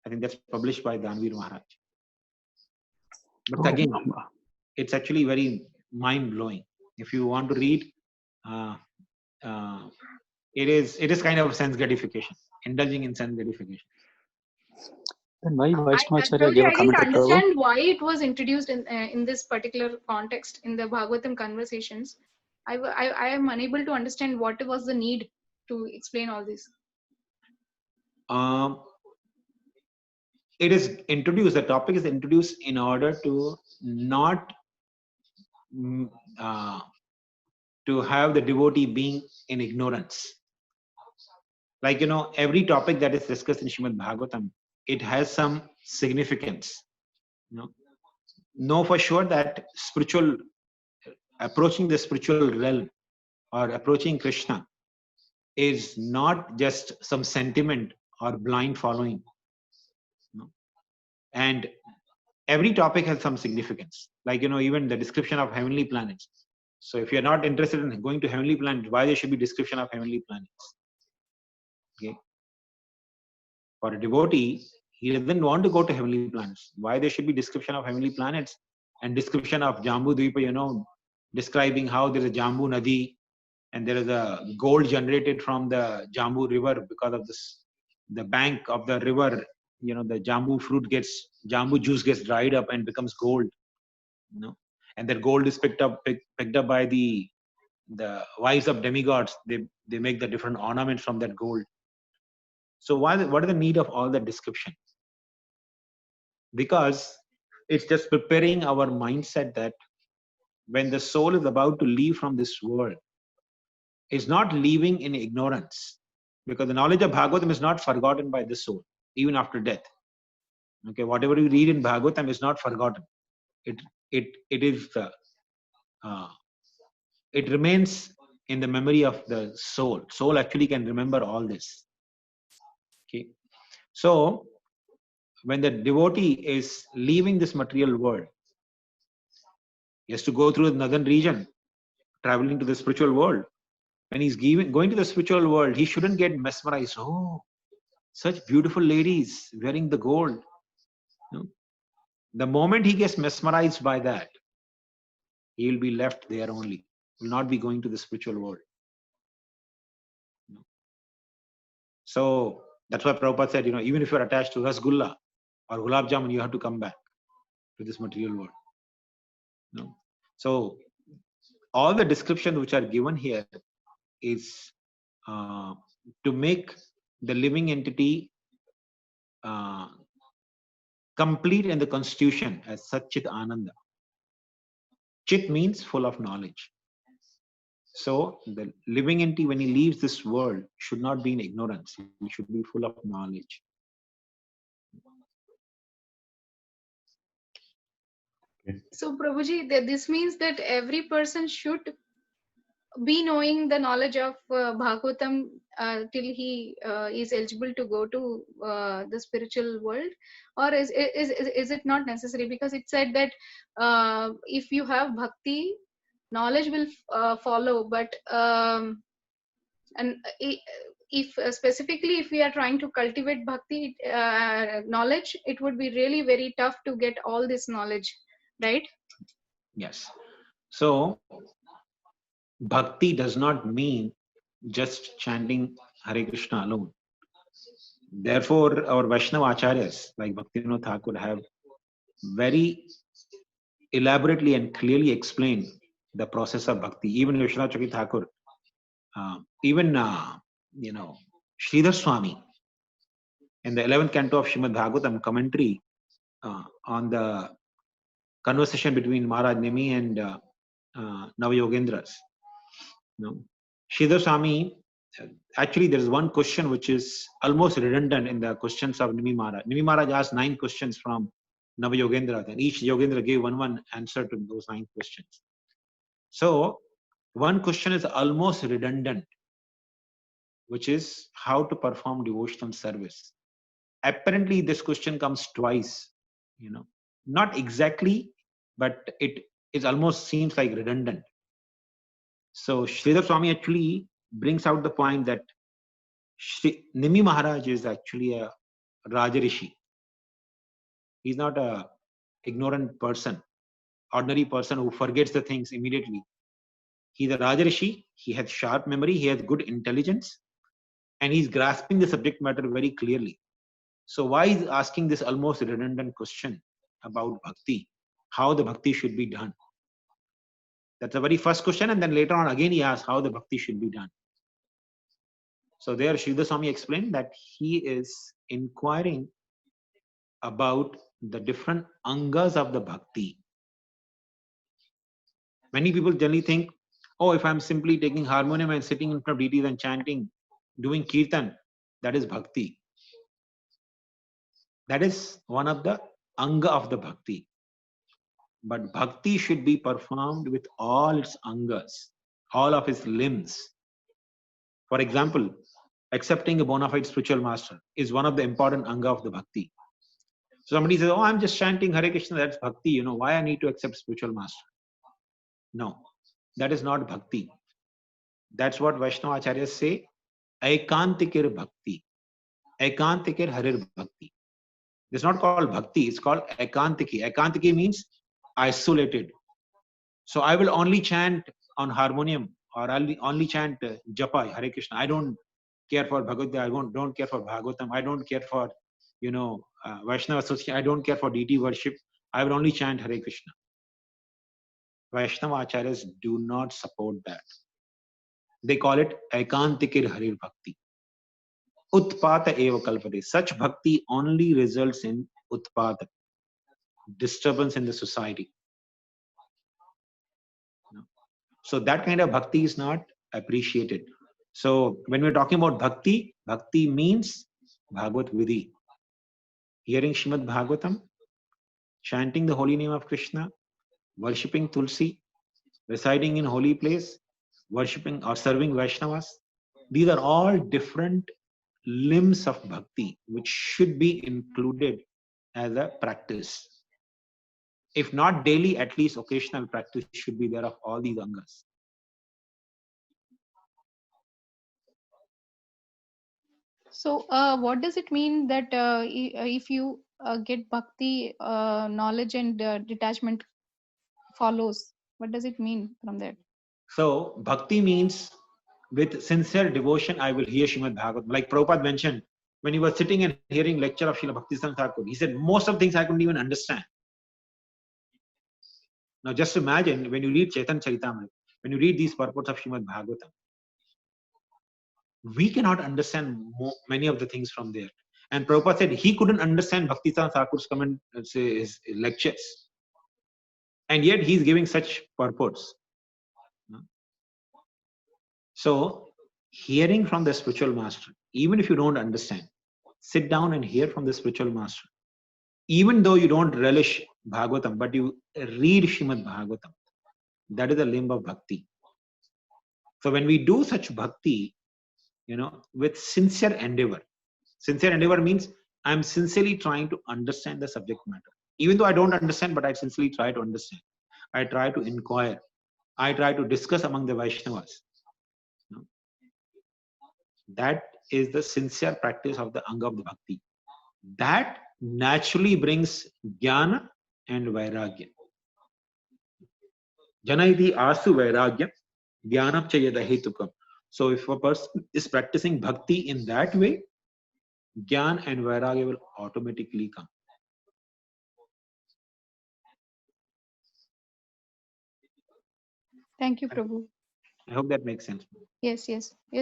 I think that's published by Danveer Maharaj. But again, it's actually very mind-blowing. If you want to read, it is kind of sense gratification, indulging in sense gratification. Then why Vaishnavacharya Prabhuji, gave a I didn't commentary? understand why it was introduced in this particular context in the Bhagavatam conversations. I am unable to understand what was the need to explain all this. It is introduced, the topic is introduced in order to not to have the devotee being in ignorance. Like, every topic that is discussed in Srimad Bhagavatam, it has some significance. Know for sure that approaching the spiritual realm or approaching Krishna is not just some sentiment or blind following. And every topic has some significance. Like, even the description of heavenly planets. So if you're not interested in going to heavenly planets, why there should be description of heavenly planets? Okay. For a devotee, he doesn't want to go to heavenly planets. Why there should be description of heavenly planets and description of Jambu Dvipa, describing how there is a Jambu Nadi and there is a gold generated from the Jambu river because of this, the bank of the river, the Jambu juice gets dried up and becomes gold, and that gold is picked up by the wives of demigods. They make the different ornaments from that gold. So what is the need of all that description? Because it's just preparing our mindset that when the soul is about to leave from this world, it's not leaving in ignorance, because the knowledge of Bhagavatam is not forgotten by the soul, even after death. Okay, whatever you read in Bhagavatam is not forgotten. It remains in the memory of the soul. Soul actually can remember all this. Okay, so when the devotee is leaving this material world, he has to go through the northern region, traveling to the spiritual world. When he's going to the spiritual world, he shouldn't get mesmerized. Oh, such beautiful ladies wearing the gold. The moment he gets mesmerized by that, he will be left there only. He will not be going to the spiritual world. So that's why Prabhupada said, even if you're attached to Rasgulla or Gulab Jamun, you have to come back to this material world. So all the descriptions which are given here is to make the living entity complete in the constitution as Satchit Ananda. Chit means full of knowledge. So the living entity, when he leaves this world, should not be in ignorance. He should be full of knowledge. So Prabhuji, this means that every person should be knowing the knowledge of Bhagavatam till he is eligible to go to the spiritual world, or is it not necessary? Because it said that if you have bhakti, knowledge will follow. But and if specifically if we are trying to cultivate bhakti knowledge, it would be really very tough to get all this knowledge, right? Yes. So bhakti does not mean just chanting Hare Krishna alone. Therefore, our Vaishnava Acharyas like Bhaktivinoda Thakur have very elaborately and clearly explained the process of bhakti. Even Vishwanath Chakravarti Thakur, even Sridhar Swami, in the 11th canto of Srimad Bhagavatam commentary on the conversation between Maharaj Nimi and Navayogendras. Sridhar Swami, actually there is one question which is almost redundant in the questions of Nimi Maharaj. Nimi Maharaj asked 9 questions from Navayogendra, and each Yogendra gave one answer to those 9 questions. So one question is almost redundant, which is how to perform devotional service. Apparently this question comes twice, not exactly, but it almost seems like redundant. So Sridhar Swami actually brings out the point that Nimi Maharaj is actually a Rajarishi. He's not a ignorant person, ordinary person who forgets the things immediately. He's a Rajarishi. He has sharp memory. He has good intelligence, and he's grasping the subject matter very clearly. So why is asking this almost redundant question about bhakti, how the bhakti should be done? That's the very first question, and then later on again he asks how the bhakti should be done. So there Sridhar Swami explained that he is inquiring about the different angas of the bhakti. Many people generally think, oh, if I'm simply taking harmonium and sitting in front of deities and chanting, doing kirtan, that is bhakti. That is one of the anga of the bhakti. But bhakti should be performed with all its angas, all of its limbs. For example, accepting a bona fide spiritual master is one of the important anga of the bhakti. So somebody says, oh, I'm just chanting Hare Krishna, that's bhakti, why I need to accept spiritual master? No, that is not bhakti. That's what Vaishnava Acharyas say, Ekantikir bhakti. Ekantikir Harir bhakti. It's not called bhakti, it's called ekantiki. Ekantiki means isolated. So I will only chant on harmonium, or I'll only chant japa, Hare Krishna. I don't care for Bhagavad Gita, I don't care for Bhagavatam, I don't care for, Vaishnava association, I don't care for deity worship. I will only chant Hare Krishna. Vaishnava Acharyas do not support that. They call it Ekantikir Harir Bhakti. Utpata eva kalpate. Such bhakti only results in utpata, disturbance in the society. So that kind of bhakti is not appreciated. So when we're talking about bhakti, bhakti means Bhagavad Vidhi. Hearing Srimad Bhagavatam, chanting the holy name of Krishna, worshipping Tulsi, residing in holy place, worshipping or serving Vaishnavas. These are all different limbs of bhakti which should be included as a practice. If not daily, at least occasional practice should be there of all these angas. So what does it mean that if you get bhakti, knowledge and detachment follows? What does it mean from that? So bhakti means with sincere devotion I will hear Srimad Bhagavatam. Like Prabhupada mentioned, when he was sitting and hearing lecture of Srila Bhaktisiddhanta Thakur, he said most of things I couldn't even understand. Now just imagine when you read Chaitanya Charitamrita, when you read these purports of Srimad Bhagavatam, we cannot understand many of the things from there. And Prabhupada said he couldn't understand Bhaktisiddhanta Thakur's his lectures. And yet he's giving such purports. So hearing from the spiritual master, even if you don't understand, sit down and hear from the spiritual master. Even though you don't relish Bhagavatam, but you read Srimad Bhagavatam, that is a limb of bhakti. So when we do such bhakti, with sincere endeavor means I'm sincerely trying to understand the subject matter. Even though I don't understand, but I sincerely try to understand. I try to inquire. I try to discuss among the Vaishnavas. That is the sincere practice of the anga of the bhakti. That naturally brings jnana and vairagya. Janaiti asu vairagya jnanam chayada hetukam. So if a person is practicing bhakti in that way, jnana and vairagya will automatically come. Thank you, Prabhu. I hope that makes sense. Yes,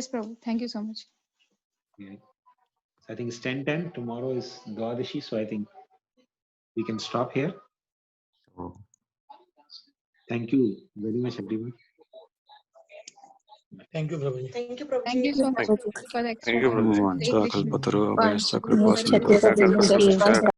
Prabhu. Thank you so much. Okay. I think it's 10:10. Tomorrow is Dwadashi, so I think we can stop here. Thank you very much, everyone. Thank you, Prabhuji. Thank you, Prabhuji. Thank you so much for the Thank you, explanation. Prabhuji. Hare Krishna. Kalpataru, Abhayasya, Namaste. Kripa,